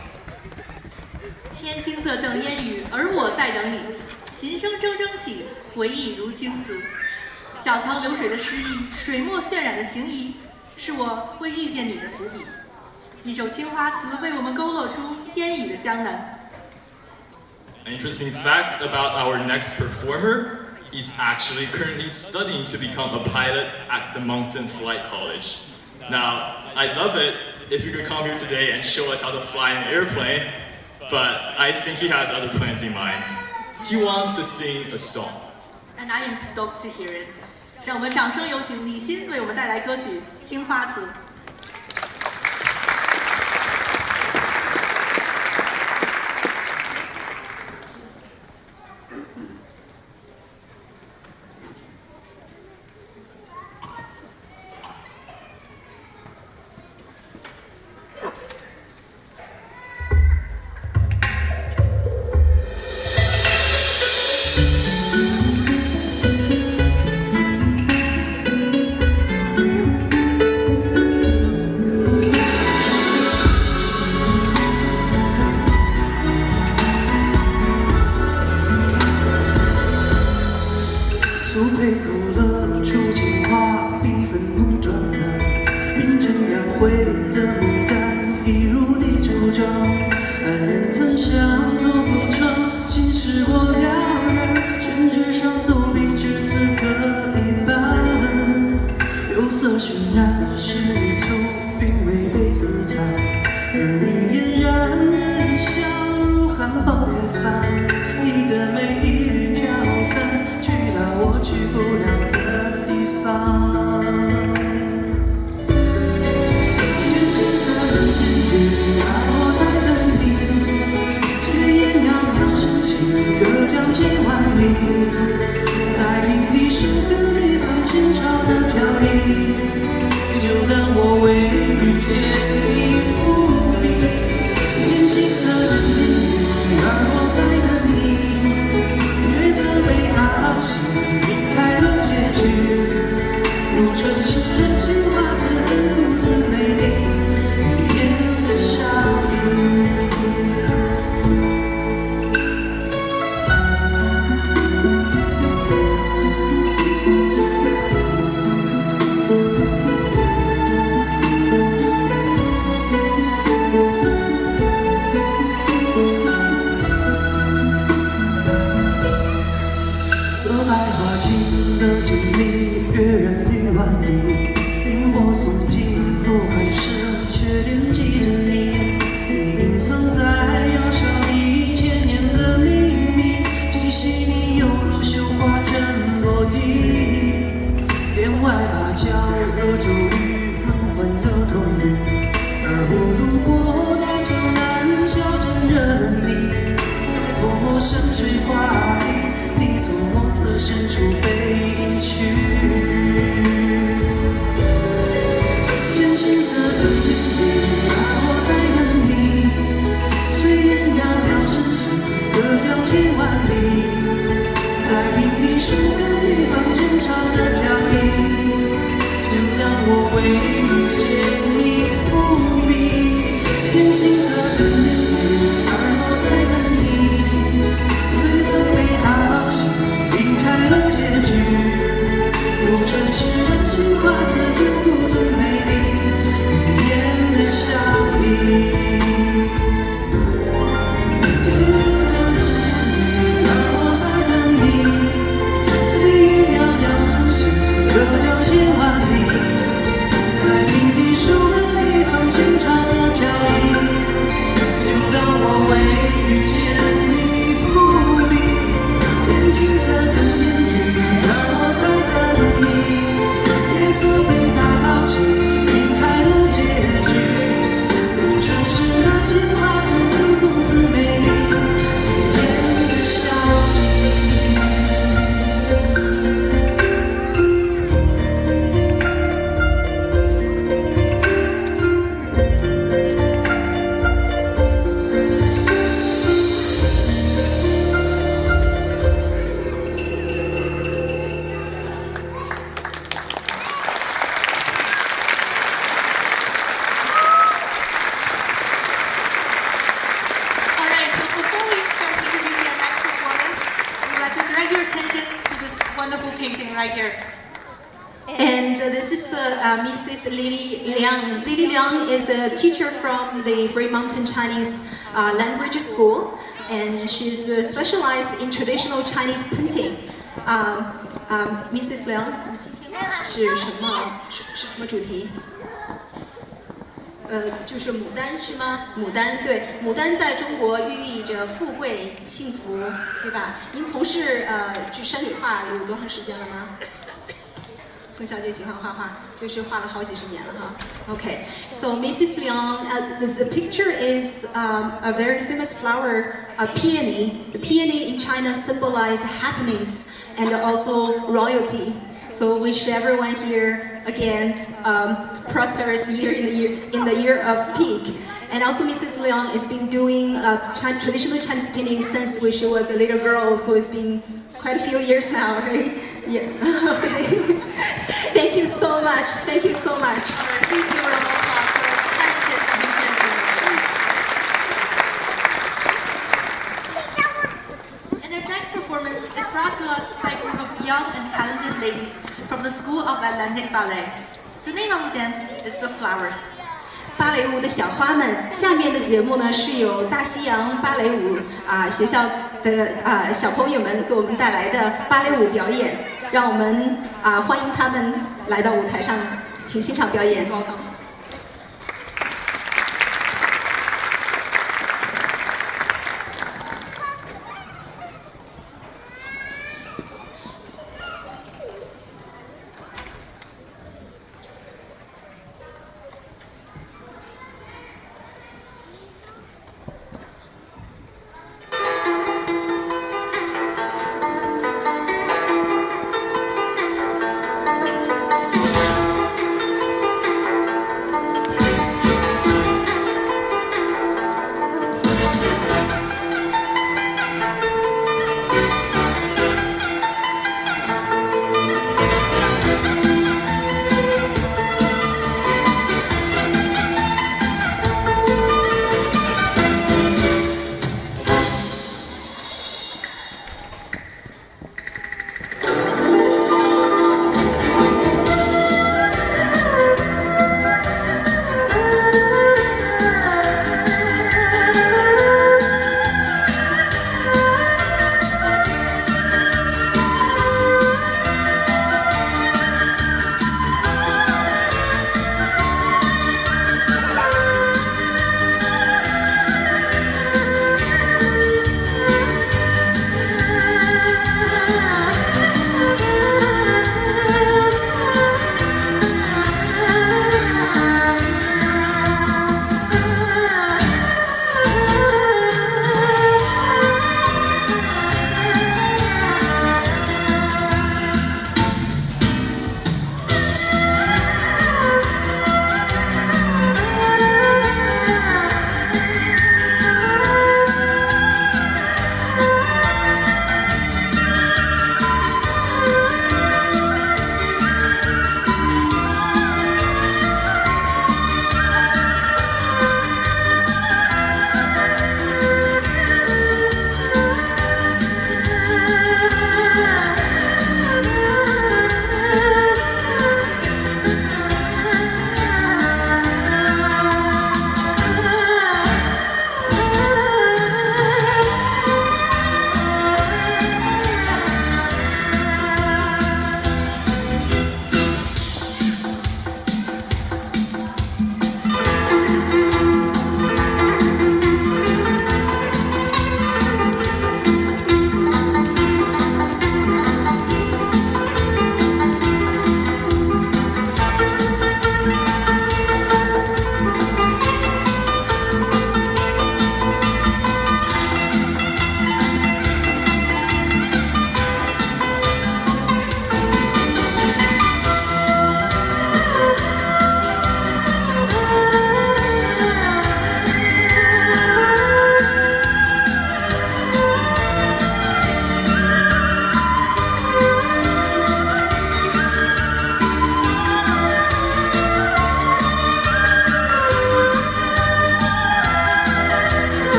Speaker 7: 天青色等烟雨，而我在等你。琴声铮铮起，回忆如青丝。小桥流水的诗意，水墨渲染的情谊，是我会遇见你的伏笔。一首青花瓷为我们勾勒出烟雨的江南。
Speaker 6: An interesting fact about our next performer, he's actually currently studying to become a pilot at the Moncton Flight College. Now, I'd love it if you could come here today and show us how to fly an airplane, but I think he has other plans in mind. He wants to sing a song.
Speaker 7: And I am stoked to hear it. 让我们掌声有请李欣为我们带来歌曲《青花瓷》。
Speaker 11: 苏配勾勒出情话，笔锋浓转淡，名正两回的牡丹，一如你主张。安然檀香透过窗，心事我了然，宣纸上走笔至此各一半。釉色渲染是泥土，韵味被自残，而你嫣然的一笑如含苞开放，你的美一缕飘散，去到我去不了的地方。天青色的烟雨，而我在等你。炊烟袅袅升起，隔江千万里。在平地树根里放前朝的飘逸，就当我为遇见你伏笔。天青色的烟雨，而我在等你。月色被它牢记，明开了结局。如春诗人情话，字字独自美丽，一眼的笑意。色白花镜的静谧，跃然于万里。萤火松体，多宽时，却惦记着你。你隐藏在窑烧里千年的秘密，既细腻又如绣花针落地。帘外芭蕉惹骤雨，轮换惹痛雨。而我路过那江南小镇，惹了你。在泼墨山水画里，你从墨色深处被隐去。天青色的烟雨，而我在等你。炊烟袅袅升起，隔江千万里。在平地树根里放前朝的飘逸，就当我为遇见你伏笔。天青色的烟雨，而我在等你。罪责被它牢记，离开了结局。如春诗人情话，字字独自美丽，一眼的笑意。青色的烟雨，而我在等你。炊烟袅袅升起，隔江千万里。在平地树根里放前朝的飘逸，就当我为遇见你伏笔。天青色的烟雨，而我在等你。夜色被它牢记，晕开了结局。如春诗的情话，字字独自美丽，一眼的笑意。
Speaker 7: Alright, so before we start introducing our next performance, we would like to direct your attention to this wonderful painting right here.
Speaker 9: And this is Mrs. Lily Liang. Lily Liang is a teacher from the Grey Mountain Chinese Language School, and she's specialized in traditional Chinese painting. Mrs. Liang, 是什么主题？就是牡丹是吗？牡丹对，牡丹在中国寓意着富贵幸福，对吧？您从事就山水画有多长时间了呢？从小就喜欢画画，就是画了好几十年了哈。Okay, so Mrs. Liang, the picture is a very famous flower, a peony. The peony in China symbolize happiness and also royalty. So wish everyone here again prosperous year in the year of pig. And also Mrs. Liang has been doing traditional Chinese painting since when she was a little girl, so it's been quite a few years now, right? Yeah. Okay. Thank you so much. Thank you so much.
Speaker 7: Please give a round of applause for our talented interns. And their next performance is brought to us by a group of young and talented ladies from the School of Atlantic Ballet. The name of the dance is The Flowers.
Speaker 9: 芭蕾舞的小花们，下面的节目呢是由大西洋芭蕾舞学校的小朋友们给我们带来的芭蕾舞表演，让我们欢迎他们来到舞台上，请欣赏表演。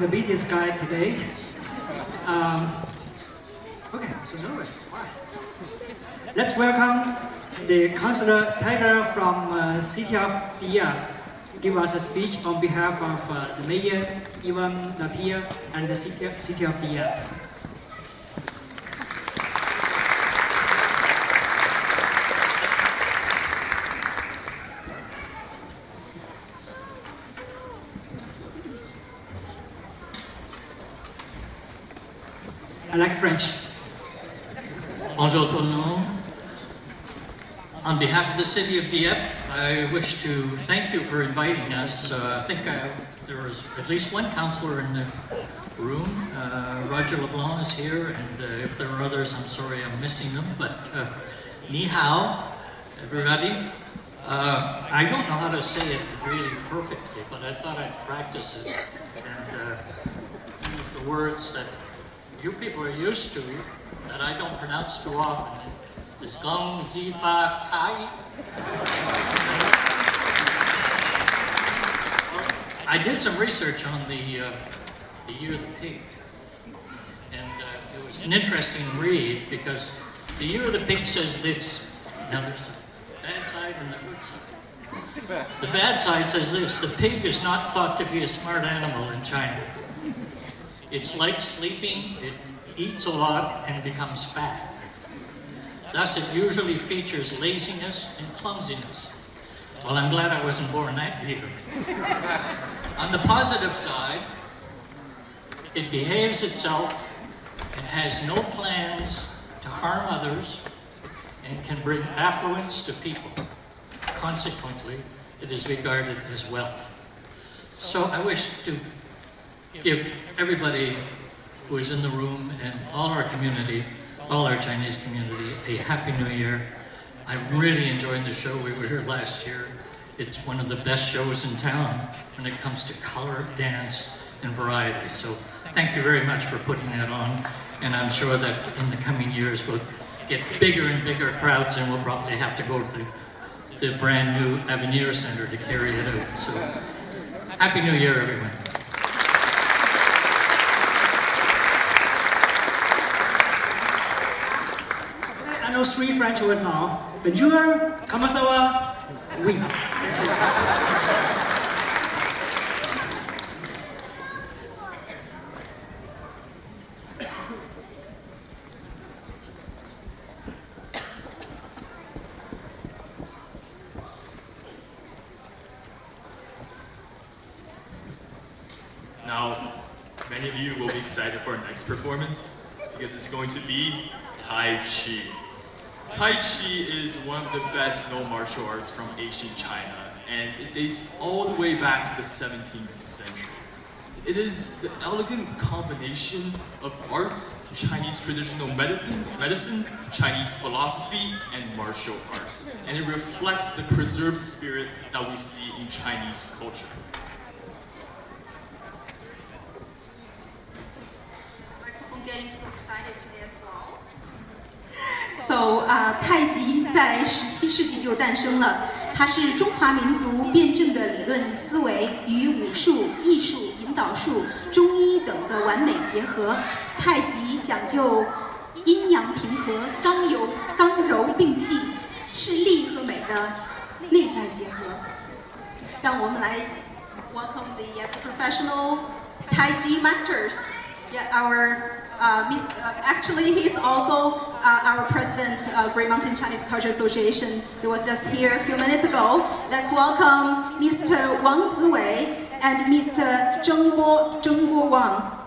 Speaker 2: I'm the busiest guy today. Okay, I'm so nervous. Why? Let's welcome the Councillor Tiger from City of Dieppe. Give us a speech on behalf of the Mayor, Ivan Lapierre, and the City of Dieppe. I like French.
Speaker 13: Bonjour tout le monde. On behalf of the city of Dieppe, I wish to thank you for inviting us. I think there was at least one councillor in the room. Roger LeBlanc is here, and if there are others, I'm sorry I'm missing them, but ni hao, everybody. I don't know how to say it really perfectly, but I thought I'd practice it and use the words that you people are used to, that I don't pronounce too often. Is gong zi fa kai. I did some research on the Year of the Pig, and it was an interesting read because the Year of the Pig says this. Now there's the bad side and the good side. The bad side says this: the pig is not thought to be a smart animal in China. It's like sleeping, it eats a lot and becomes fat. Thus, it usually features laziness and clumsiness. Well, I'm glad I wasn't born that year. On the positive side, it behaves itself and has no plans to harm others and can bring affluence to people. Consequently, it is regarded as wealth. So I wish to give everybody who is in the room and all our community, all our Chinese community, a Happy New Year. I'm really enjoying the show. We were here last year. It's one of the best shows in town when it comes to color, dance, and variety. So thank you very much for putting that on. And I'm sure that in the coming years we'll get bigger and bigger crowds, and we'll probably have to go to the brand new Avenir Center to carry it out. So Happy New Year, everyone.
Speaker 2: I know 3 French words now. Bonjour, comment ça va? Oui, thank you.
Speaker 6: Now, many of you will be excited for our next performance because it's going to be Tai Chi. Tai Chi is one of the best known martial arts from ancient China, and it dates all the way back to the 17th century. It is the elegant combination of arts, Chinese traditional medicine, Chinese philosophy, and martial arts, and it reflects the preserved spirit that we see in Chinese culture.
Speaker 9: Microphone getting so excited today as well. So, 太极在17世纪就诞生了，它是中华民族辩证的理论思维与武术、艺术、引导术、中医等的完美结合。太极讲究阴阳平和、刚柔并济，是力和美的内在结合。让我们来 welcome the professional Tai Chi masters. Yeah, actually, he's also our president of Great Mountain Chinese Cultural Association. He was just here a few minutes ago. Let's welcome Mr. Wang Ziwei and Mr. Zheng Guo Wang.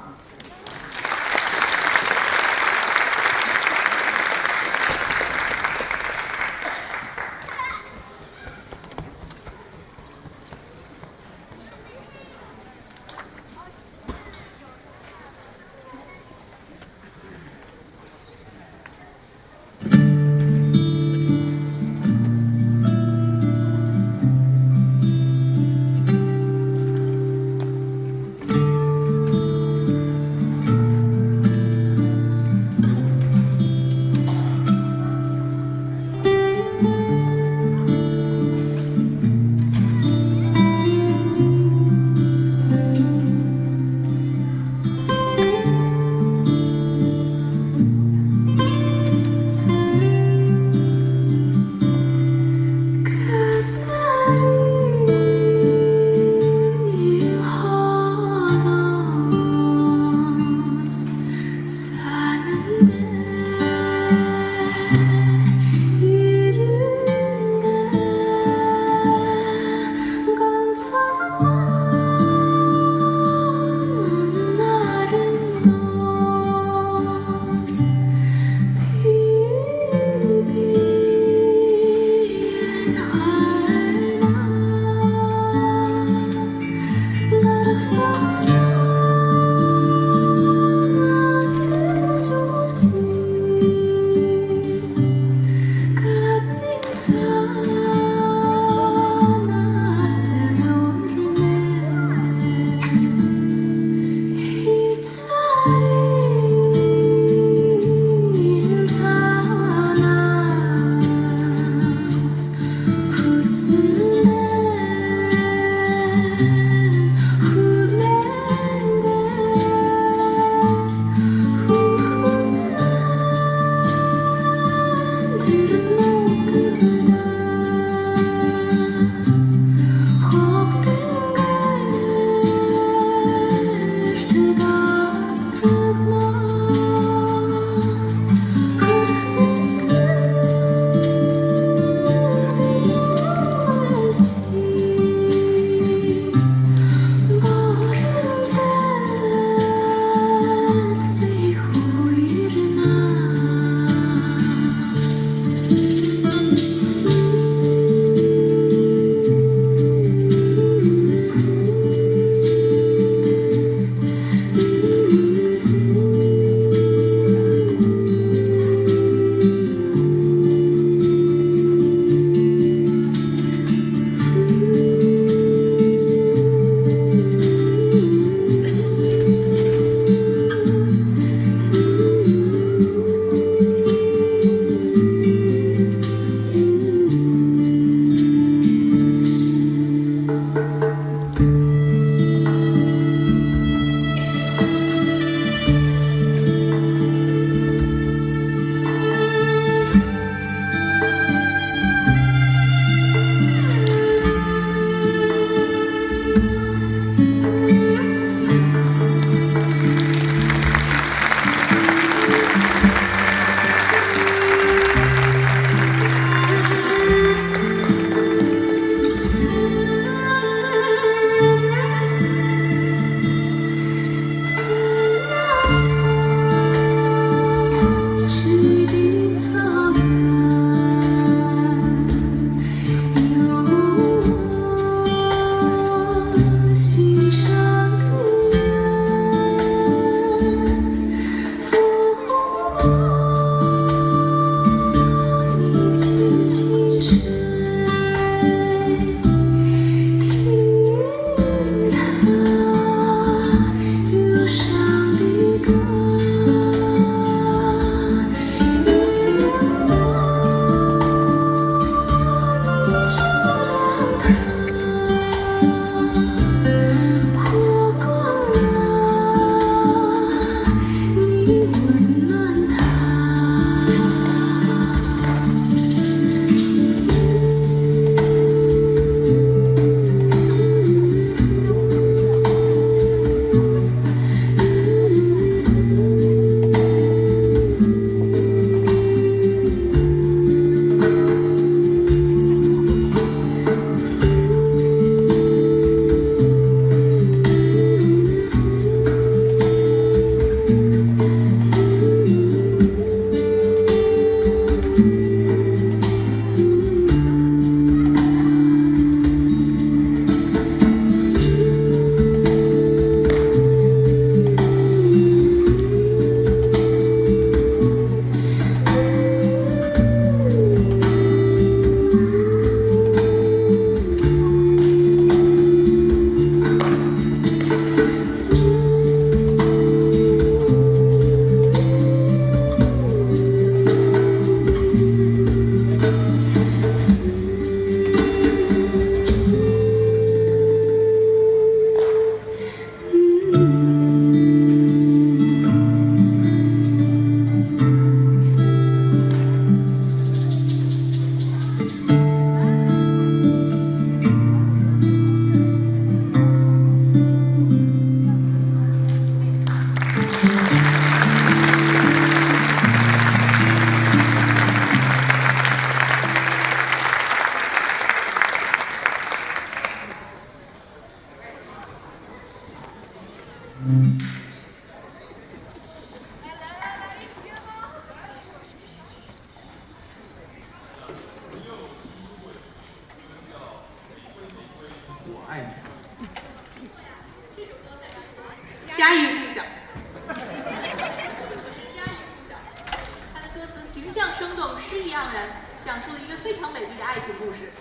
Speaker 12: 诗一样然，讲述了一个非常美丽的爱情故事。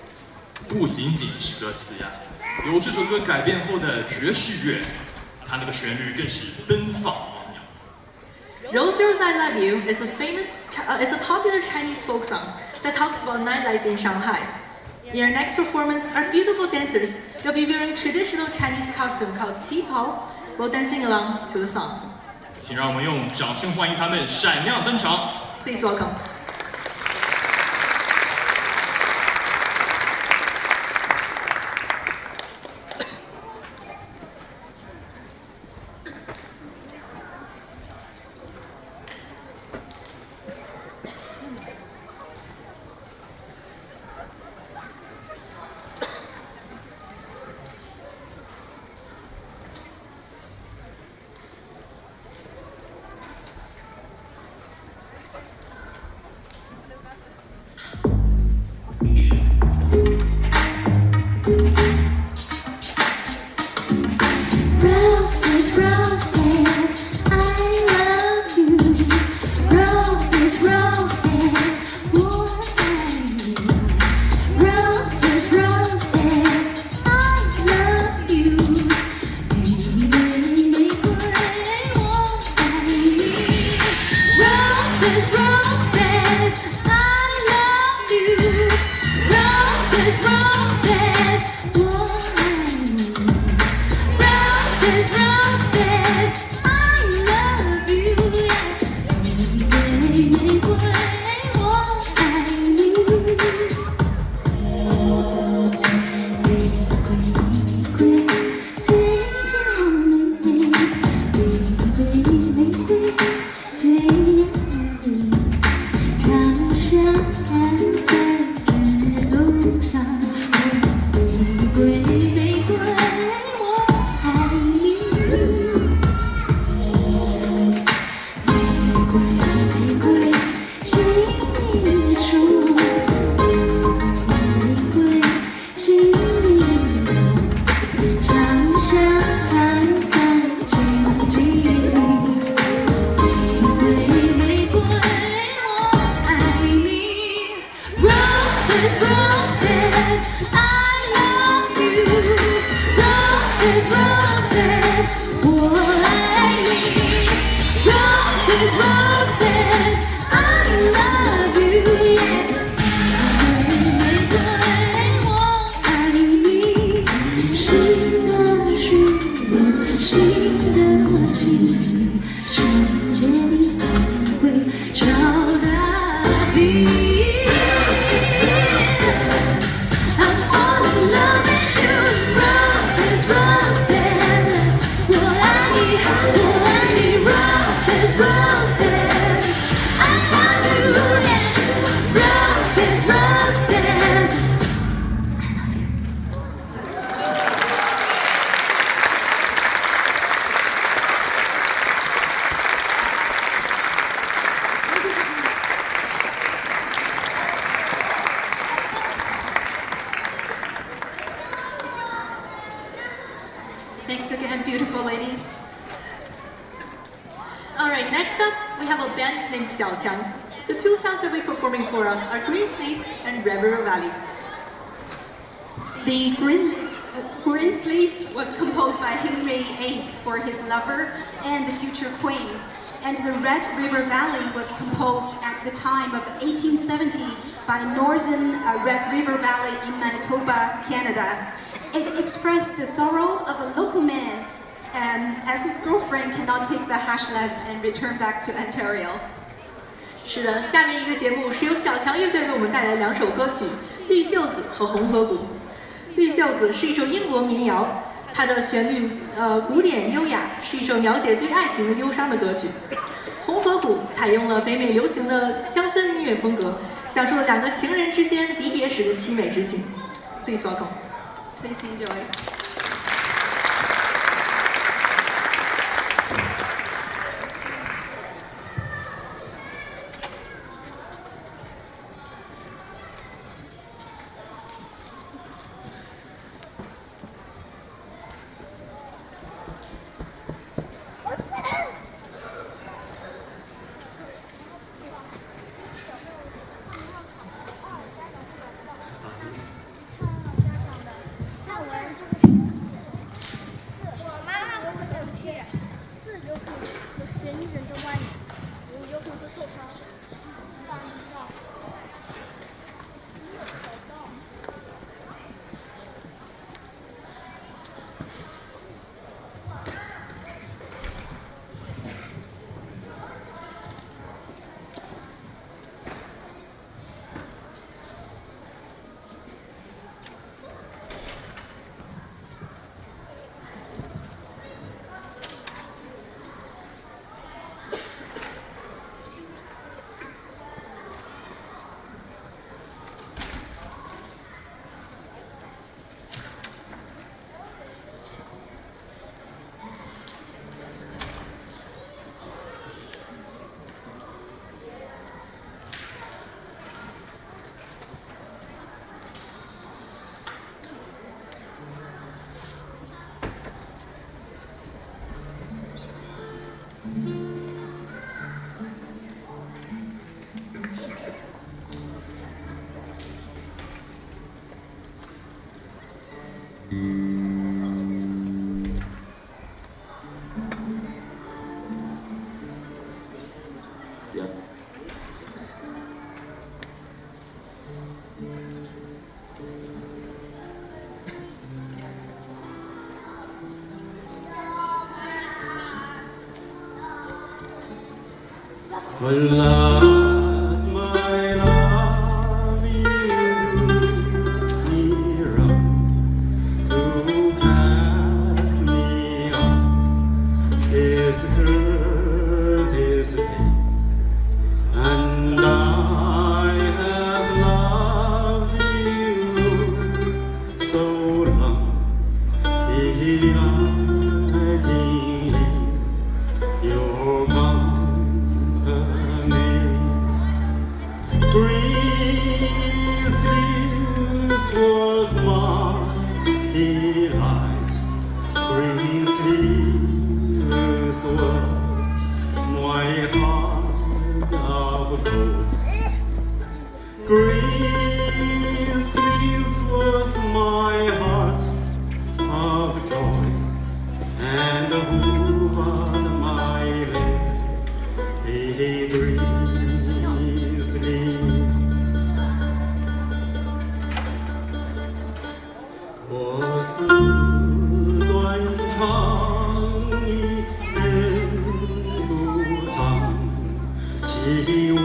Speaker 6: 不仅仅是歌词呀，有这首歌改编后的爵士乐，它那个旋律更是奔放汪洋。
Speaker 7: Rose Rose I Love You is a popular Chinese folk song that talks about nightlife in Shanghai. In our next performance, our beautiful dancers will be wearing traditional Chinese costume called qipao while dancing along to the song.
Speaker 6: 请让我们用掌声欢迎他们闪亮登场。
Speaker 7: Please welcome.
Speaker 10: Roses, roses, I love you. Roses, roses, what I need. Roses, roses, I love you. Baby, what I need. Roses, roses, I love you. Roses, roses, what I need. Roses, roses, I love you. Baby, what I need. 长相看在这路上，玫瑰玫瑰，我爱你。玫瑰玫瑰，请你说。玫瑰，请你留。长相看在这距离。玫瑰玫瑰，我爱你。Roses, roses, I love you. Roses, roses, 我爱你。Roses, roses, I love you. Yeah. 玫瑰玫瑰，我爱你。新的是我新的季，世界里会找到你。Roses, roses, I'm fall in love with you. Roses, roses, 我爱你，我爱你。Roses, roses, I love you. Yeah. Roses, roses.
Speaker 9: Thanks again, beautiful ladies.
Speaker 7: Alright, next up, we have a band named Xiaoqiang. The two songs that we're performing for us are Green Sleeves and Red River Valley.
Speaker 9: The Green Sleeves was composed by Henry VIII for his lover and the future queen. And the Red River Valley was composed at the time of 1870 by Northern Red River Valley in Manitoba, Canada. It expressed the sorrow of a local man as his girlfriend cannot take the hash life and return back to Ontario.
Speaker 7: 是的，下面一个节目是由小强乐队为我们带来两首歌曲《绿袖子》和《红河谷》。《绿袖子》是一首英国民谣，它的旋律古典优雅，是一首描写对爱情的忧伤的歌曲。《红河谷》采用了北美流行的乡村音乐风格，讲述了两个情人之间离别时的凄美之情。Please welcome.
Speaker 9: Please enjoy.
Speaker 11: Alas, my love, you do me wrong to cast me off this courtesy, and I have loved you so long, delighting your company. Christmas was my delight. Christmas was my heart of gold. Christmas was my heart of joy, and the who of my lady breezely. 我似断肠一人不藏，寄我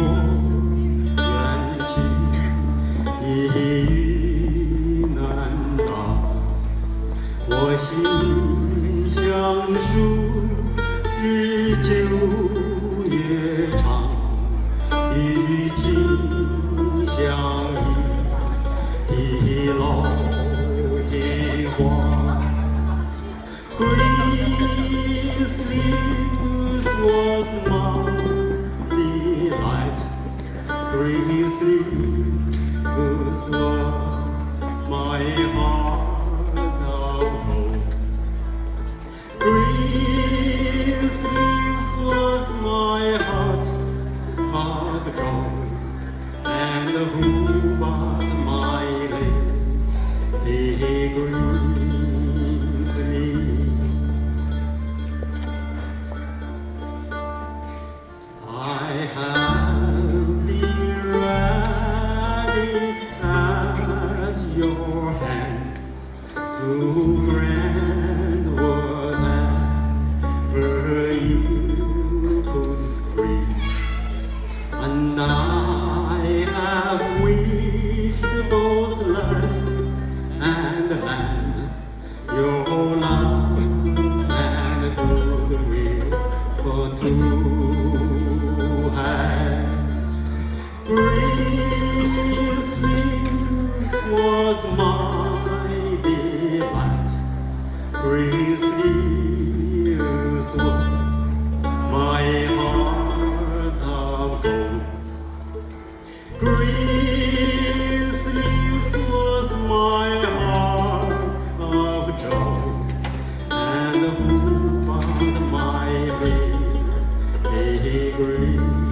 Speaker 11: 远去一语难答。我心相书，日久月长，与情相依，地老天荒。Christmas was my delight. Christmas was my heart of gold. Christmas was my heart of joy, and who but my lady Greasley. I have been ready at your hand to grant whatever you could scream, and I have wished both life and land, your love and goodwill for two hands. Christmas was my delight. Christmas was my heart of gold. Christmas was my heart of joy, and who but my lady Greasley.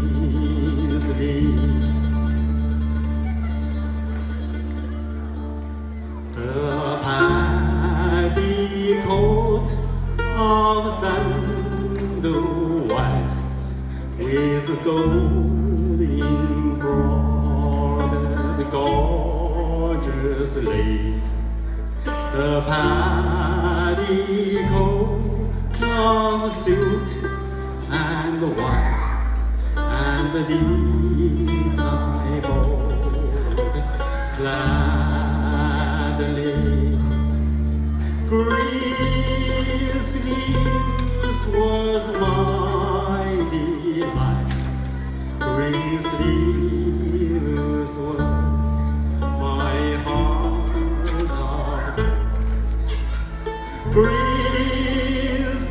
Speaker 11: The petticoat of sandal white with gold embroidered gorgeously. The petticoat of silk and white, and these I bought gladly. Christmas was my delight. Christmas was my heart of gold. Christmas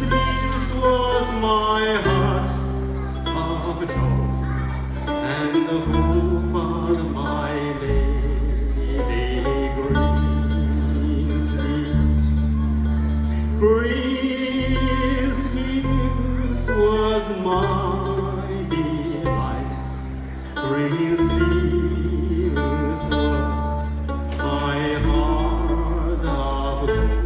Speaker 11: was my heart of joy, and the hope of my lady Greasley. Christmas was my delight. Christmas was my heart of gold.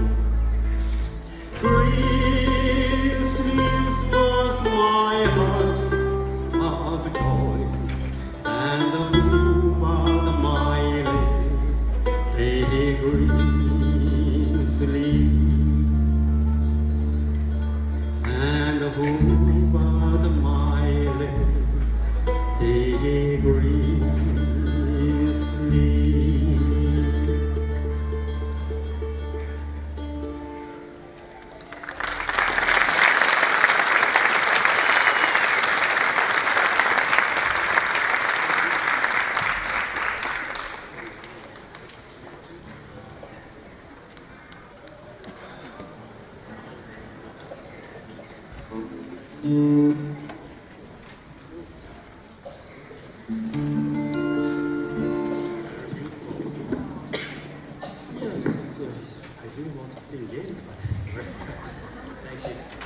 Speaker 11: I really want to sing again, but thank you.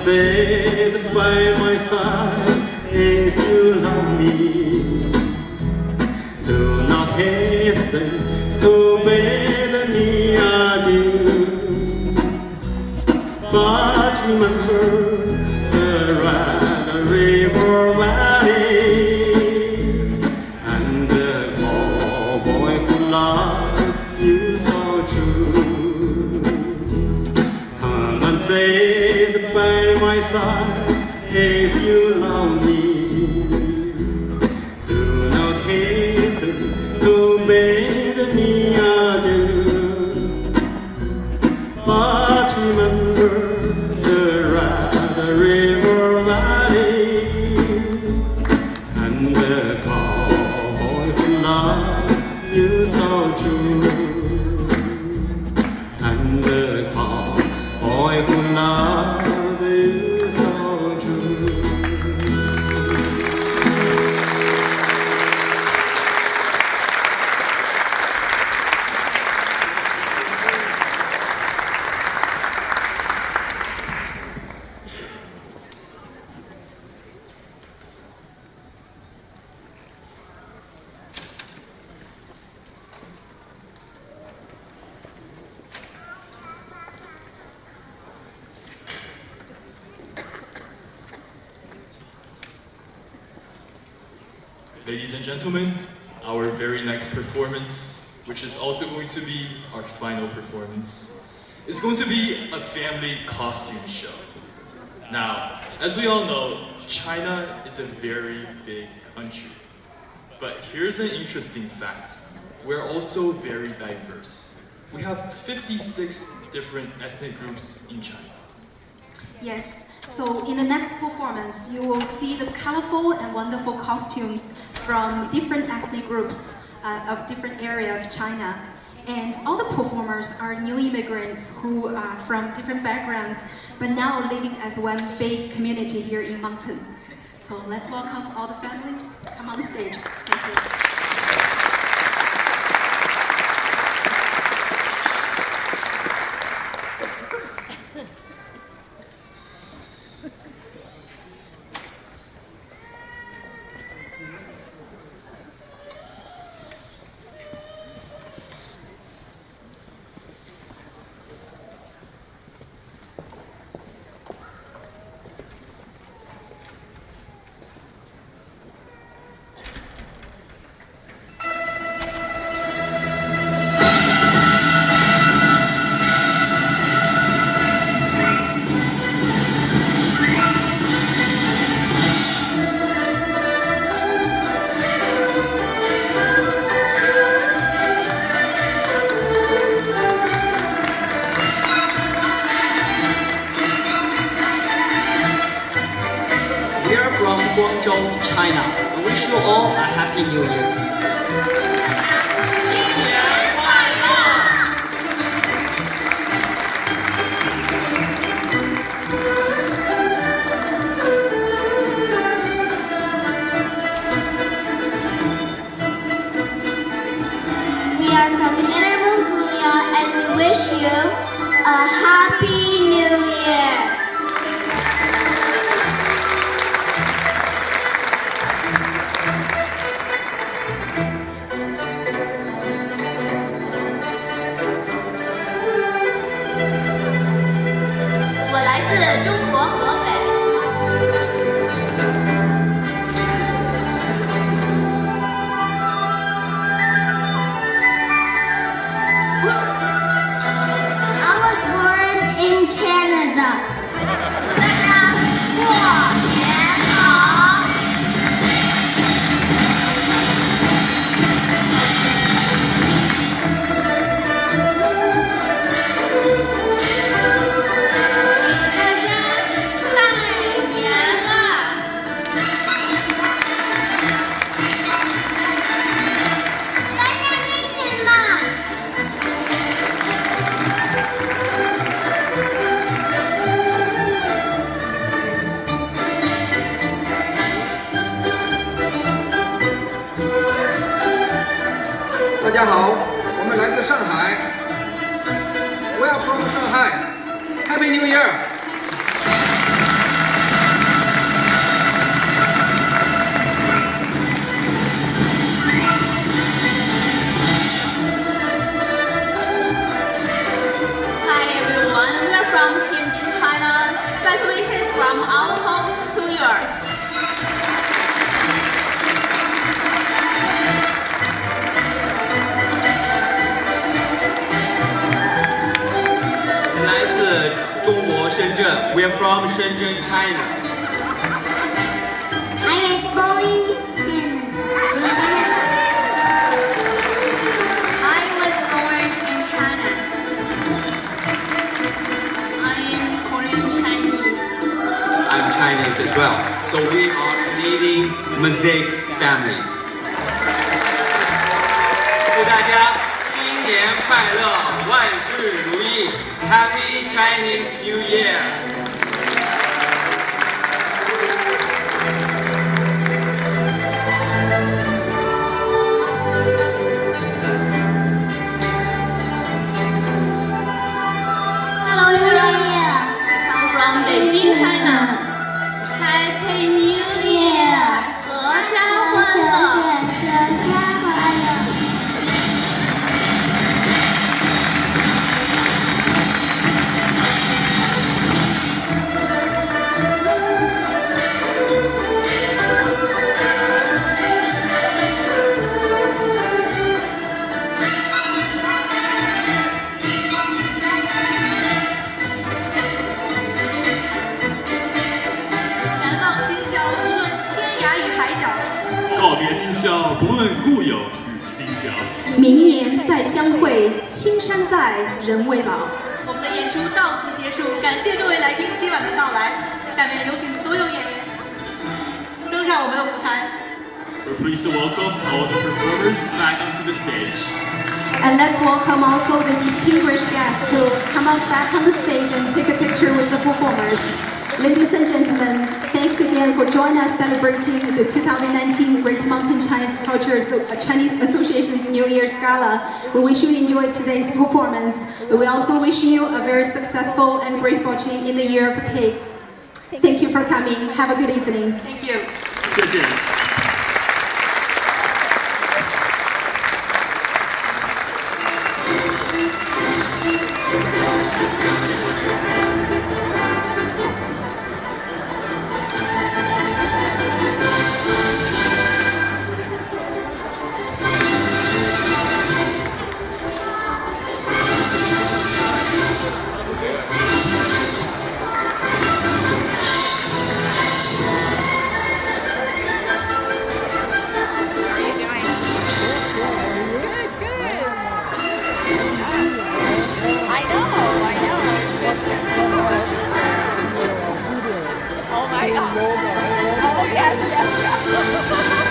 Speaker 11: sit by my side if you love me. Do not hasten to bid me adieu. But remember the red river valley and the cowboy who loved you so true. Come and sit by my side if you love me. Do not hasten to bid me adieu. But remember the red river valley and the cowboy who loved you so true. And the cowboy who loved you so true.
Speaker 6: Ladies and gentlemen, our very next performance, which is also going to be our final performance, is going to be a family costume show. Now, as we all know, China is a very big country. But here's an interesting fact. We're also very diverse. We have 56 different ethnic groups in China.
Speaker 9: Yes, so in the next performance, you will see the colorful and wonderful costumes from different ethnic groups of different areas of China. And all the performers are new immigrants who are from different backgrounds, but now living as one big community here in Moncton. So let's welcome all the families. Come on the stage. Thank you.
Speaker 2: We are from Guangzhou, China. We wish you all a happy new year.
Speaker 8: We are from Inner Mongolia and we wish you a happy new year. I was born in Canada. 大家过年好。大家大
Speaker 1: from our home to yours.
Speaker 14: 来自中国深圳 ，We're from Shenzhen, China.
Speaker 8: I was born in Canada. I was born in China. I am Korean Chinese.
Speaker 14: I'm Chinese as well. So we are Canadian Mosaic family. 祝大家新年快乐，万事如意 ，Happy Chinese New Year！
Speaker 1: Hello, everyone. I'm from Beijing, China. Happy New Year. 阖家欢乐。
Speaker 12: 难忘今宵，无论天涯与海角。
Speaker 6: 告别今宵，不论故友与新交。
Speaker 9: 明年再相会，青山在，人未老。
Speaker 12: 我们的演出到此结束，感谢各位来宾今晚的到来。下面有请所有演员登上我们的舞台。
Speaker 6: We're pleased to welcome all the performers back onto the stage.
Speaker 9: And let's welcome also the distinguished guests to come out back on the stage and take a picture with the performers. Ladies and gentlemen, thanks again for joining us celebrating the 2019 Great Mountain Chinese Chinese Association's New Year's Gala. We wish you enjoyed today's performance. We also wish you a very successful and great fortune in the year of the pig. Thank you for coming. Have a good evening.
Speaker 12: Thank you.
Speaker 6: 谢谢。
Speaker 1: Oh my god. Oh yes, yes, yes.